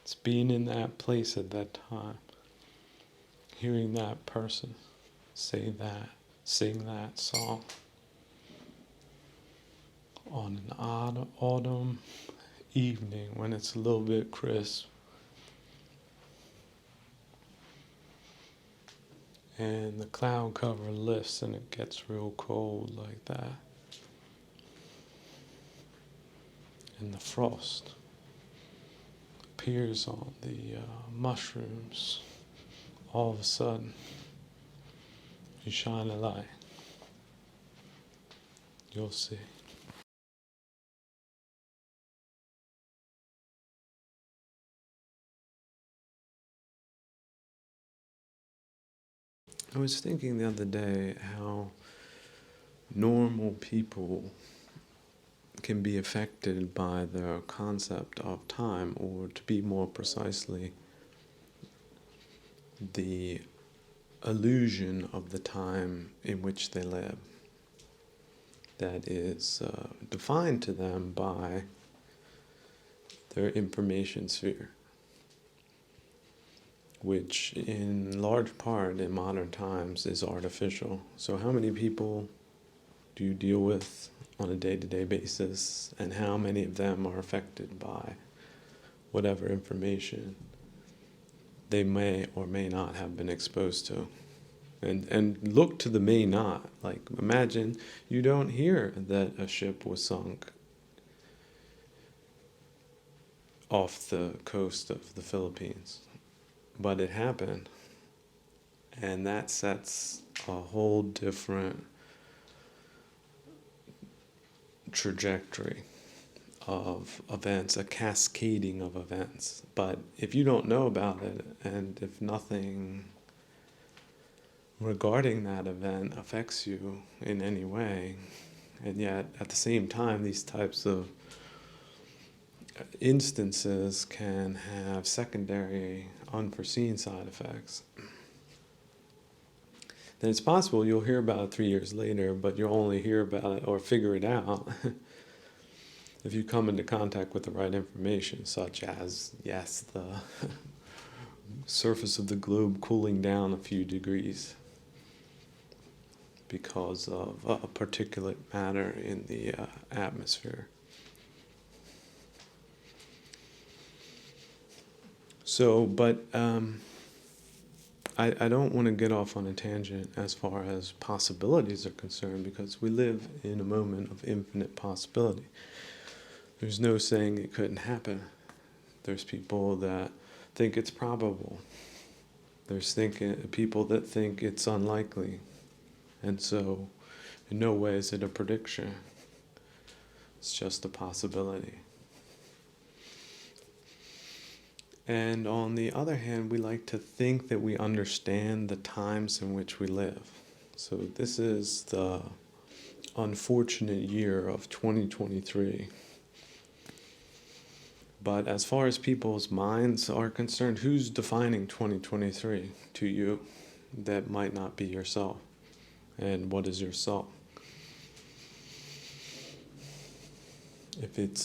S1: It's being in that place at that time, hearing that person say that, sing that song on an autumn evening when it's a little bit crisp. And the cloud cover lifts and it gets real cold like that. And the frost appears on the mushrooms, all of a sudden, you shine a light. You'll see. I was thinking the other day how normal people can be affected by the concept of time, or to be more precisely, the illusion of the time in which they live, that is defined to them by their information sphere, which in large part in modern times is artificial. So how many people do you deal with on a day-to-day basis, and how many of them are affected by whatever information they may or may not have been exposed to? And look to the may not. Like, imagine you don't hear that a ship was sunk off the coast of the Philippines, but it happened, and that sets a whole different trajectory of events, a cascading of events. But if you don't know about it, and if nothing regarding that event affects you in any way, and yet at the same time these types of instances can have secondary unforeseen side effects, then it's possible you'll hear about it 3 years later, but you'll only hear about it or figure it out if you come into contact with the right information, such as, yes, the surface of the globe cooling down a few degrees because of a particulate matter in the atmosphere. So, but I don't want to get off on a tangent as far as possibilities are concerned, because we live in a moment of infinite possibility. There's no saying it couldn't happen. There's people that think it's probable. There's people that think it's unlikely. And so, in no way is it a prediction. It's just a possibility. And on the other hand, we like to think that we understand the times in which we live. So this is the unfortunate year of 2023. But as far as people's minds are concerned, who's defining 2023 to you that might not be yourself? And what is yourself? If it's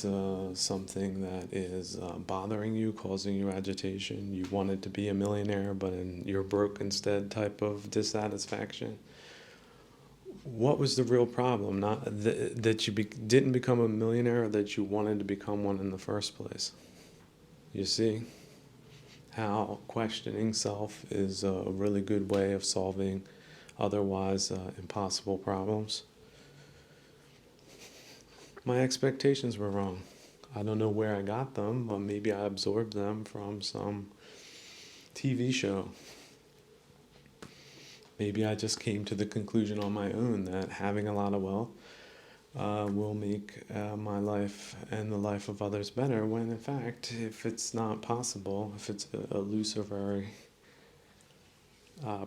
S1: something that is bothering you, causing you agitation, you wanted to be a millionaire, but you're broke instead type of dissatisfaction, what was the real problem? Not that you didn't become a millionaire, or that you wanted to become one in the first place. You see how questioning self is a really good way of solving otherwise impossible problems. My expectations were wrong. I don't know where I got them, but maybe I absorbed them from some TV show. Maybe I just came to the conclusion on my own that having a lot of wealth will make my life and the life of others better, when in fact, if it's not possible, if it's a illusory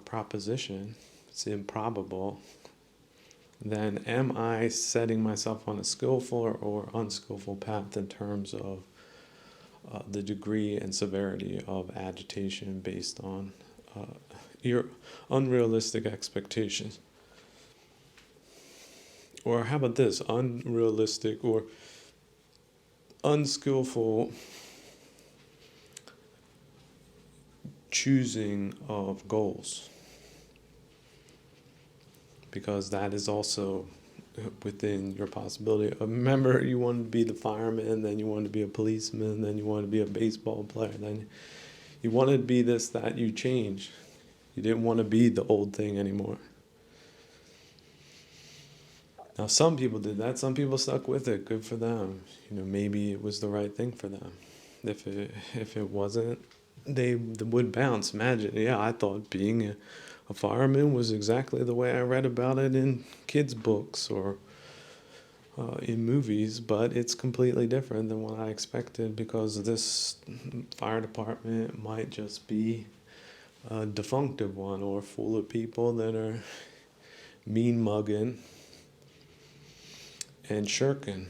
S1: proposition, it's improbable, then am I setting myself on a skillful or unskillful path in terms of the degree and severity of agitation based on your unrealistic expectations? Or how about this, unrealistic or unskillful choosing of goals? Because that is also within your possibility. Remember, you wanted to be the fireman, then you wanted to be a policeman, then you wanted to be a baseball player, then you wanted to be this, that, you change. You didn't want to be the old thing anymore. Now, some people did that. Some people stuck with it. Good for them. Maybe it was the right thing for them. If it wasn't, they would bounce. Imagine, yeah, I thought being a fireman was exactly the way I read about it in kids' books or in movies, but it's completely different than what I expected because this fire department might just be a defunctive one or full of people that are mean mugging and shirking,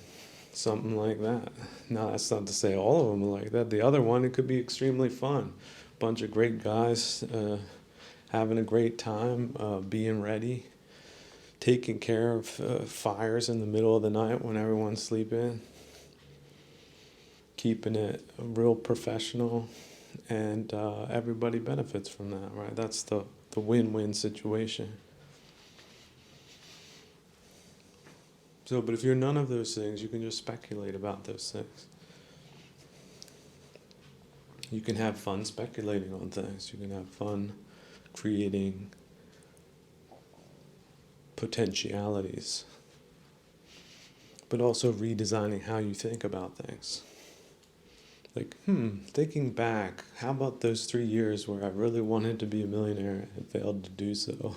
S1: something like that. Now, that's not to say all of them are like that. The other one, it could be extremely fun. Bunch of great guys having a great time, being ready, taking care of fires in the middle of the night when everyone's sleeping, keeping it real professional, and everybody benefits from that, right? That's the win-win situation. So, but if you're none of those things, you can just speculate about those things. You can have fun speculating on things. You can have fun creating potentialities, but also redesigning how you think about things. Like, thinking back, how about those 3 years where I really wanted to be a millionaire and failed to do so?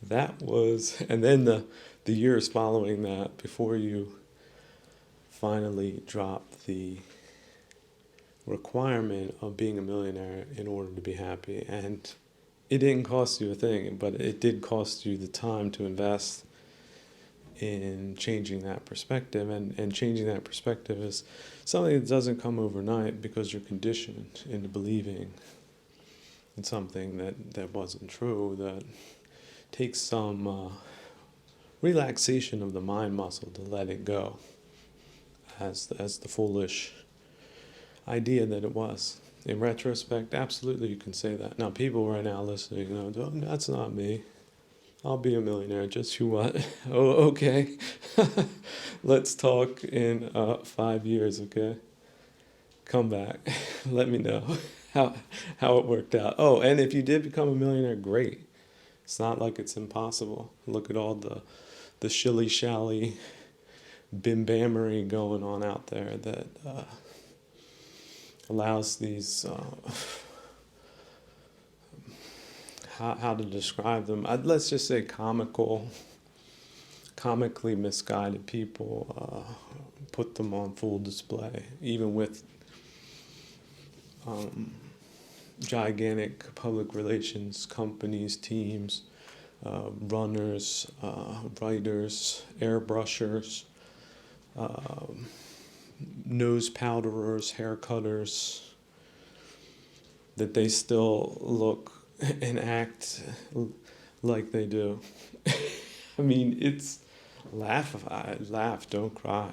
S1: That was, and then the years following that, before you finally drop the requirement of being a millionaire in order to be happy. And it didn't cost you a thing, but it did cost you the time to invest in changing that perspective. And changing that perspective is something that doesn't come overnight because you're conditioned into believing in something that wasn't true, that takes some relaxation of the mind muscle to let it go as the foolish idea that it was. In retrospect, absolutely you can say that. Now, people right now listening, that's not me. I'll be a millionaire. Just you what? Oh, okay. Let's talk in 5 years, okay? Come back. Let me know how it worked out. Oh, and if you did become a millionaire, great. It's not like it's impossible. Look at all the shilly-shally bim-bammery going on out there that allows these how to describe them. Let's just say comically misguided people put them on full display, even with gigantic public relations companies, teams, runners, writers, airbrushers, nose powderers, hair cutters, that they still look and act like they do. I mean, it's laugh, don't cry.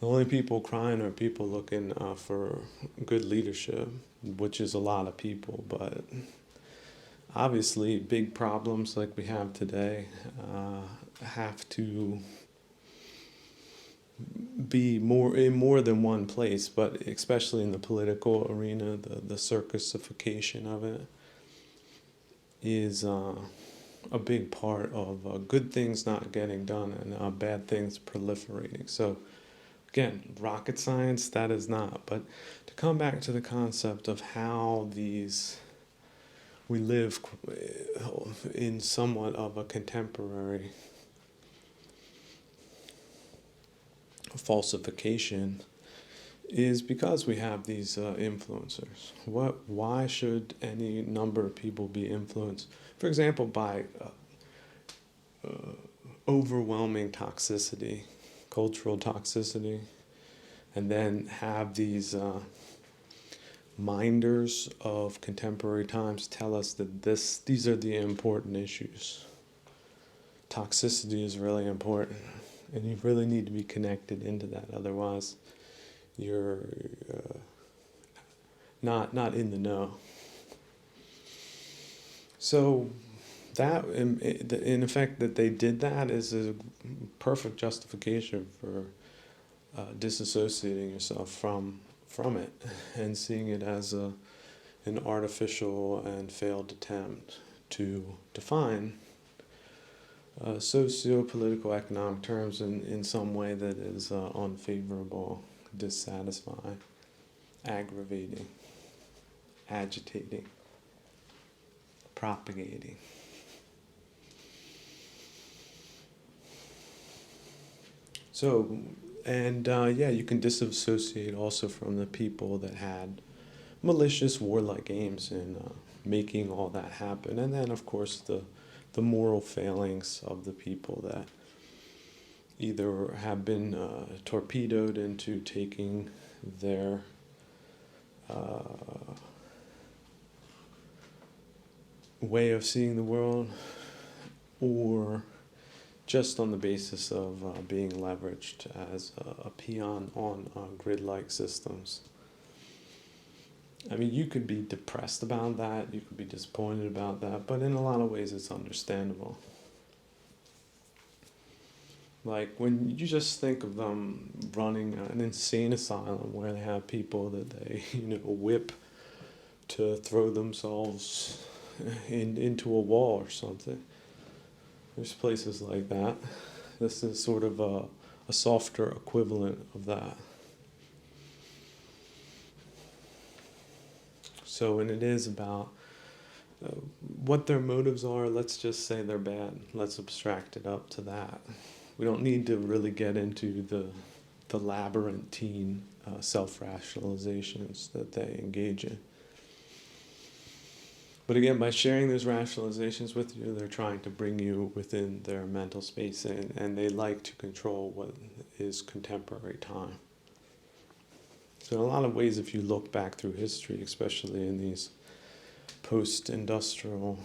S1: The only people crying are people looking for good leadership, which is a lot of people, but obviously big problems like we have today have to be in more than one place, but especially in the political arena, the circusification of it is a big part of good things not getting done and bad things proliferating. So again, rocket science, that is not. But to come back to the concept of how we live in somewhat of a contemporary falsification is because we have these influencers. Why should any number of people be influenced, for example, by overwhelming toxicity, cultural toxicity, and then have these minders of contemporary times tell us that these are the important issues. Toxicity is really important, and you really need to be connected into that. Otherwise, you're not in the know. So that, in effect, that they did that is a perfect justification for disassociating yourself from it and seeing it as an artificial and failed attempt to define socio-political economic terms in some way that is unfavorable dissatisfying, aggravating, agitating, propagating. So, and yeah, you can disassociate also from the people that had malicious, warlike aims in making all that happen. And then, of course, the moral failings of the people that either have been torpedoed into taking their way of seeing the world, or just on the basis of being leveraged as a peon on grid-like systems. I mean, you could be depressed about that, you could be disappointed about that, but in a lot of ways it's understandable. Like when you just think of them running an insane asylum where they have people that they, whip to throw themselves into a wall or something. There's places like that. This is sort of a softer equivalent of that. So when it is about what their motives are, let's just say they're bad. Let's abstract it up to that. We don't need to really get into the labyrinthine self-rationalizations that they engage in. But again, by sharing those rationalizations with you, they're trying to bring you within their mental space, and they like to control what is contemporary time. So in a lot of ways, if you look back through history, especially in these post-industrial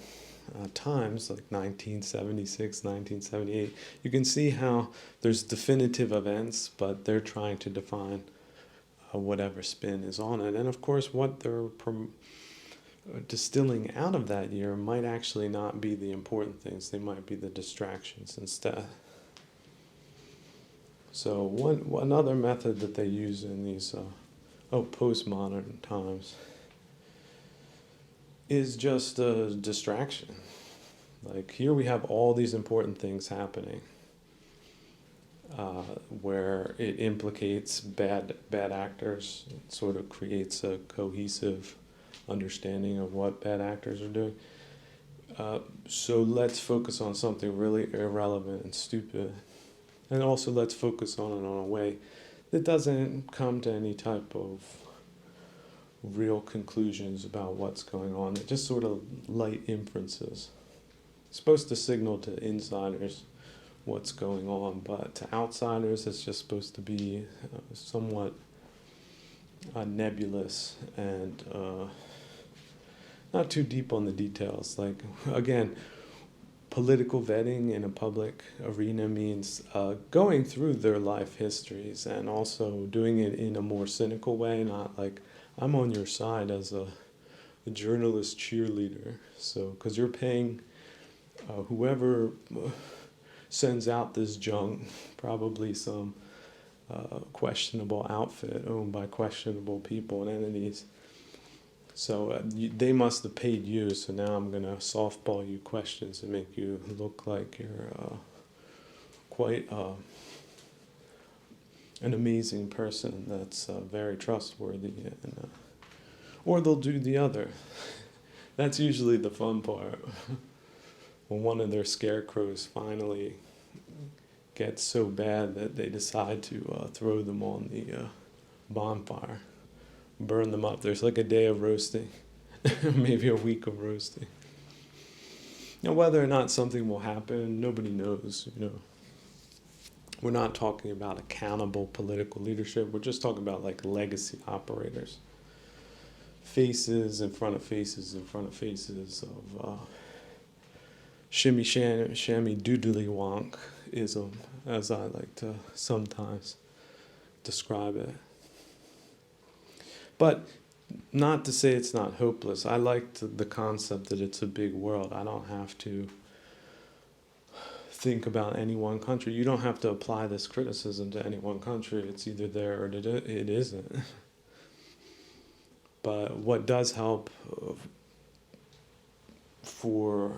S1: times, like 1976, 1978, you can see how there's definitive events, but they're trying to define whatever spin is on it. And of course, what they're distilling out of that year might actually not be the important things. They might be the distractions instead. So one other method that they use in these postmodern times is just a distraction. Like here we have all these important things happening where it implicates bad actors. It sort of creates a cohesive understanding of what bad actors are doing. So let's focus on something really irrelevant and stupid. And also let's focus on it in a way that doesn't come to any type of real conclusions about what's going on. It just sort of light inferences. It's supposed to signal to insiders what's going on, but to outsiders it's just supposed to be somewhat nebulous and not too deep on the details. Like, again, political vetting in a public arena means going through their life histories and also doing it in a more cynical way, not like, I'm on your side as a journalist cheerleader. So, because you're paying whoever sends out this junk, probably some questionable outfit owned by questionable people and entities. So they must have paid you, so now I'm going to softball you questions and make you look like you're quite an amazing person that's very trustworthy. And, or they'll do the other. That's usually the fun part. When one of their scarecrows finally gets so bad that they decide to throw them on the bonfire. Burn them up. There's like a day of roasting, maybe a week of roasting. Now, whether or not something will happen, nobody knows, We're not talking about accountable political leadership. We're just talking about like legacy operators. Faces in front of faces in front of faces of shimmy shammy doodly wonk-ism, as I like to sometimes describe it. But not to say it's not hopeless. I like the concept that it's a big world. I don't have to think about any one country. You don't have to apply this criticism to any one country. It's either there or it isn't. But what does help for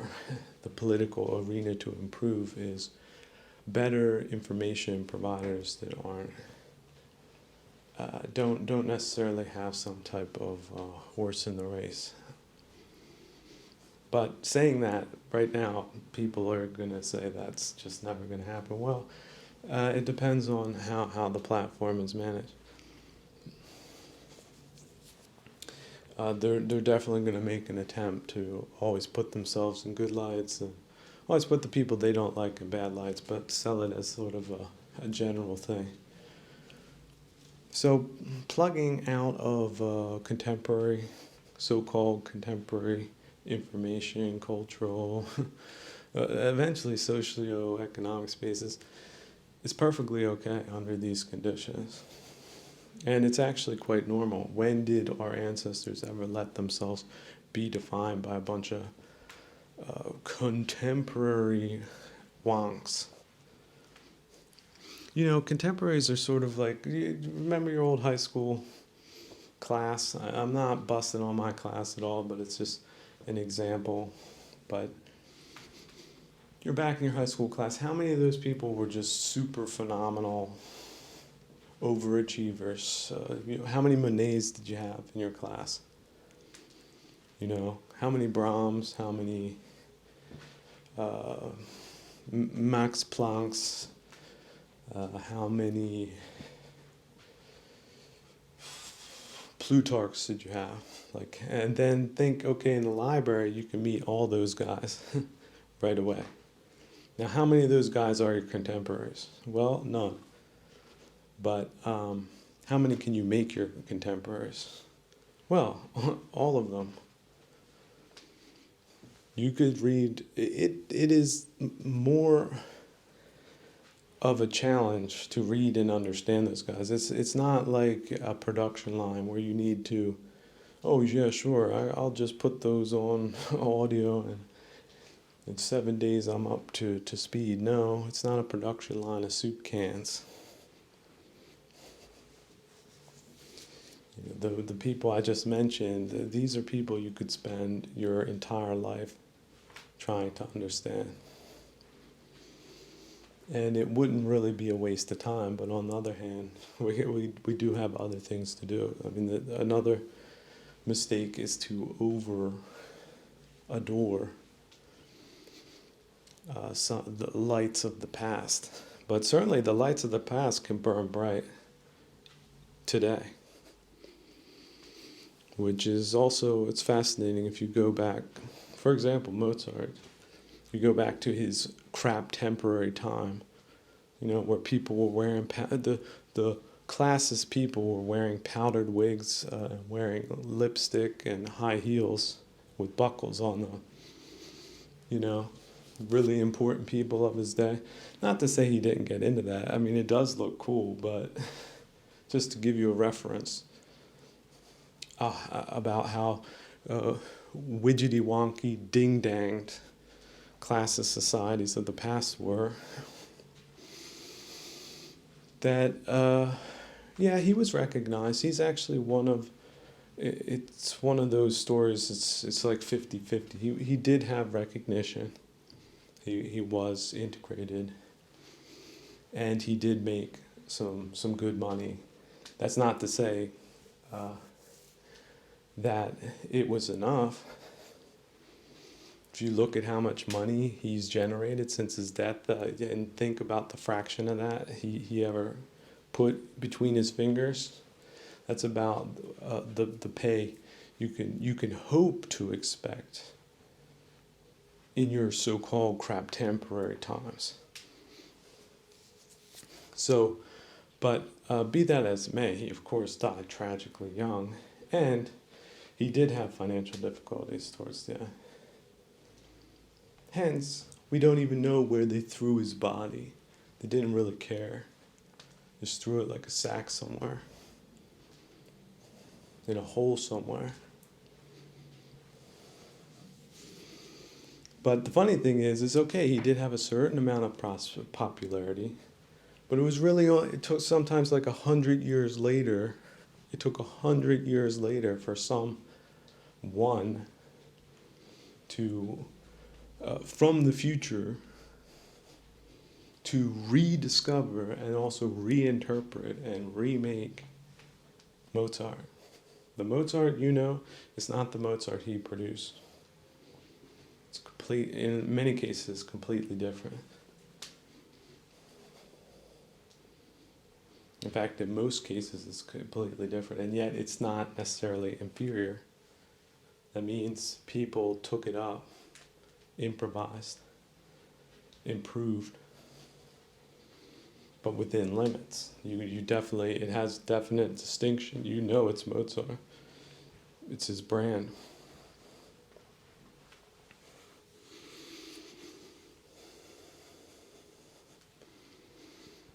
S1: the political arena to improve is better information providers that aren't don't necessarily have some type of horse in the race. But saying that right now, people are going to say that's just never going to happen. Well, it depends on how the platform is managed. They're definitely going to make an attempt to always put themselves in good lights and always put the people they don't like in bad lights, but sell it as sort of a general thing. So plugging out of contemporary, so-called contemporary information, cultural, eventually socio-economic spaces, is perfectly okay under these conditions. And it's actually quite normal. When did our ancestors ever let themselves be defined by a bunch of contemporary wonks? You know, contemporaries are sort of like, remember your old high school class? I'm not busting on my class at all, but it's just an example. But you're back in your high school class. How many of those people were just super phenomenal overachievers? How many Monets did you have in your class? You know, how many Brahms? How many Max Plancks? How many Plutarchs did you have? Like, and then think, okay, in the library you can meet all those guys right away. Now, how many of those guys are your contemporaries? Well, none. But how many can you make your contemporaries? Well, all of them. You could read, it is more of a challenge to read and understand those guys. It's not like a production line where you need to, oh yeah, sure, I'll just put those on audio and in 7 days I'm up to speed. No, it's not a production line of soup cans. You know, the people I just mentioned, these are people you could spend your entire life trying to understand. And it wouldn't really be a waste of time, but on the other hand, we do have other things to do. I mean, another mistake is to over-adore the lights of the past. But certainly the lights of the past can burn bright today. Which is also, it's fascinating if you go back, for example, Mozart, you go back to his crap temporary time, you know, where people were wearing, the classist people were wearing powdered wigs, wearing lipstick and high heels with buckles on them, you know, really important people of his day. Not to say he didn't get into that. I mean, it does look cool, but just to give you a reference about how widgety wonky ding-danged classist societies of the past were, that yeah, he was recognized. He's actually it's one of those stories, it's like 50-50. He did have recognition. He was integrated, and he did make some good money. That's not to say that it was enough. If you look at how much money he's generated since his death, and think about the fraction of that he ever put between his fingers, that's about the pay you can hope to expect in your so-called crap temporary times. So, but be that as it may, he of course died tragically young, and he did have financial difficulties towards the end. Hence, we don't even know where they threw his body. They didn't really care. Just threw it like a sack somewhere, in a hole somewhere. But the funny thing is okay, he did have a certain amount of popularity, but it was really, it took sometimes like 100 years later, it took 100 years later for someone to, from the future, to rediscover and also reinterpret and remake Mozart. The Mozart you know is not the Mozart he produced. It's in many cases, completely different. In fact, in most cases, it's completely different, and yet it's not necessarily inferior. That means people took it up, improvised, improved, but within limits. You definitely, it has definite distinction. You know it's Mozart. It's his brand.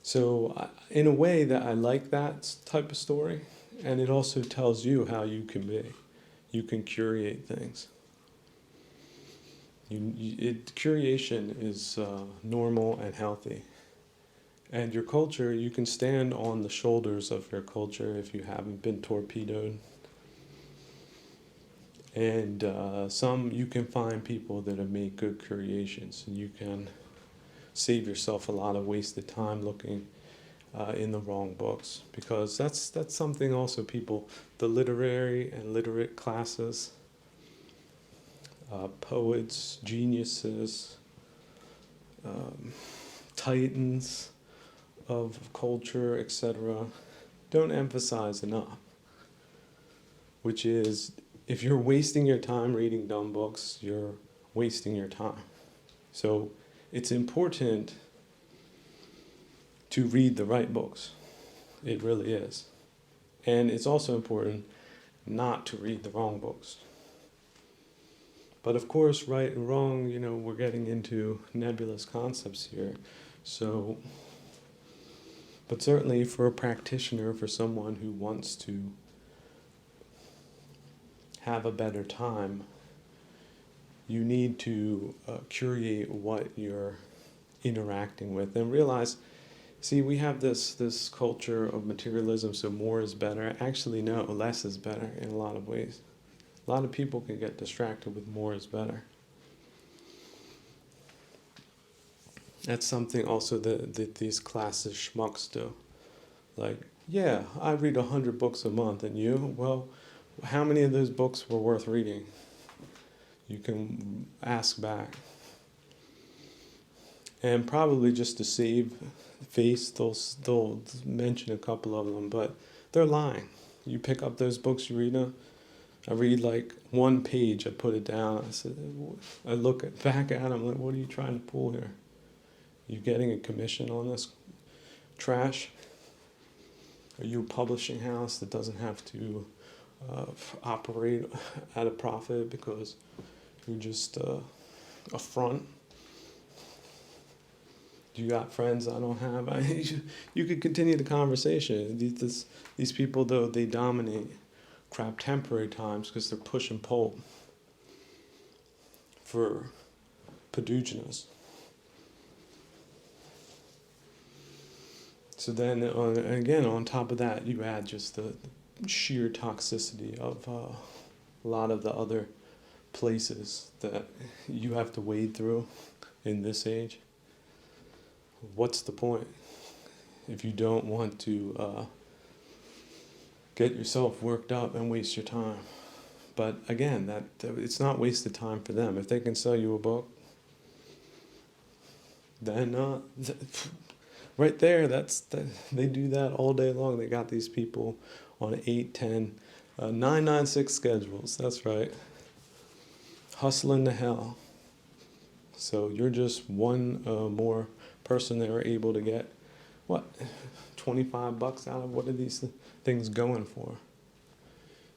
S1: So in a way that I like that type of story, and it also tells you how you can be. You can curate things. Curation is normal and healthy. And your culture, you can stand on the shoulders of your culture if you haven't been torpedoed. And you can find people that have made good curations, and you can save yourself a lot of wasted time looking in the wrong books, because that's something also the literary and literate classes, poets, geniuses, titans of culture, etc., don't emphasize enough, which is, if you're wasting your time reading dumb books, you're wasting your time. So it's important to read the right books. It really is. And it's also important not to read the wrong books. But of course, right and wrong, we're getting into nebulous concepts here. So, but certainly for a practitioner, for someone who wants to have a better time, you need to curate what you're interacting with and realize, see, we have this culture of materialism, so more is better. Actually, no, less is better in a lot of ways. A lot of people can get distracted with more is better. That's something also that these classes schmucks do. Like, yeah, I read 100 books a month, and you? Well, how many of those books were worth reading? You can ask back. And probably just to save face, they'll mention a couple of them, but they're lying. You pick up those books, you read them. I read like one page, I put it down. I look back at them, like, what are you trying to pull here? You getting a commission on this trash? Are you a publishing house that doesn't have to operate at a profit because you're just a front? You got friends I don't have? You could continue the conversation. These people, though, they dominate crap temporary times because they're push and pull for paduginas. So then, again, on top of that, you add just the sheer toxicity of a lot of the other places that you have to wade through in this age. What's the point if you don't want to get yourself worked up and waste your time? But again, that it's not wasted time for them. If they can sell you a book, then right there, they do that all day long. They got these people on 8, 10, 996 schedules. That's right. Hustling to hell. So you're just one more person they were able to get, $25 out of. What are these things going for?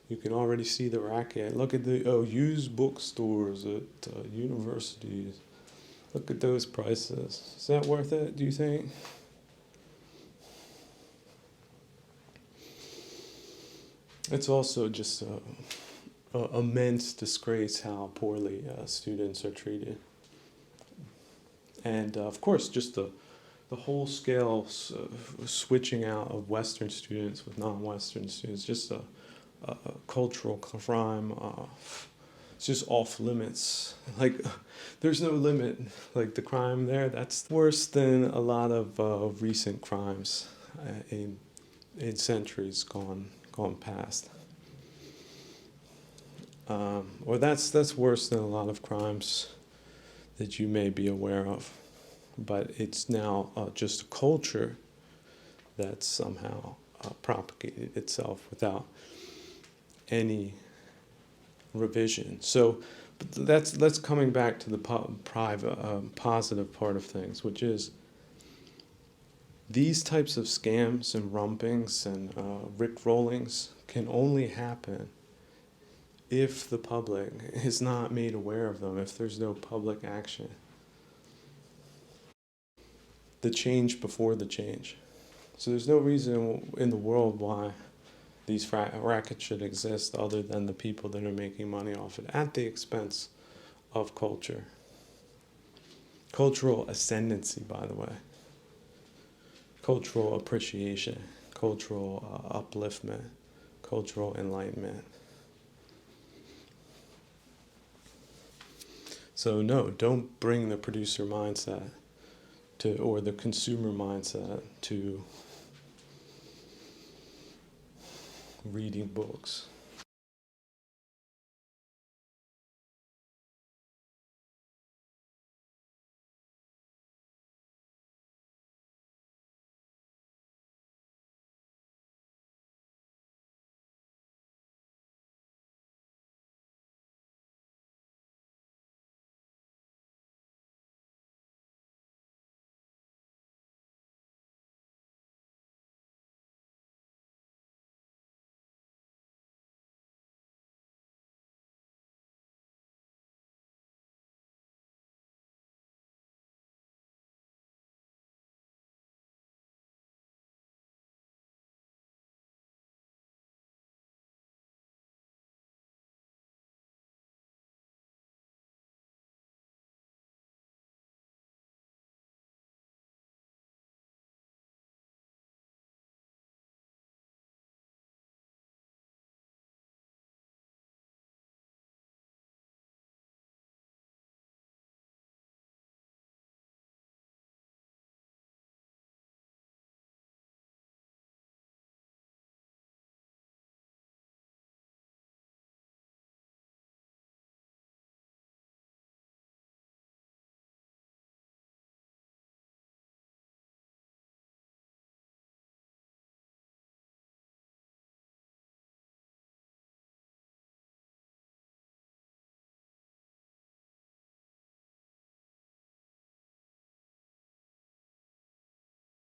S1: You can already see the racket. Look at the used bookstores at universities. Look at those prices. Is that worth it, do you think? It's also just an immense disgrace how poorly students are treated. And of course, just the whole scale switching out of Western students with non-Western students, just a cultural crime. It's just off limits. Like, there's no limit. Like, the crime there, that's worse than a lot of recent crimes in centuries gone gone past. Or that's worse than a lot of crimes that you may be aware of. But it's now just a culture that's somehow propagated itself without any revision. So that's coming back to the positive part of things, which is these types of scams and rumpings and rickrollings can only happen if the public is not made aware of them, if there's no public action. The change before the change. So there's no reason in the world why these rackets should exist other than the people that are making money off it at the expense of culture. Cultural ascendancy, by the way. Cultural appreciation, cultural upliftment, cultural enlightenment. So no, don't bring the producer mindset to, or the consumer mindset to reading books.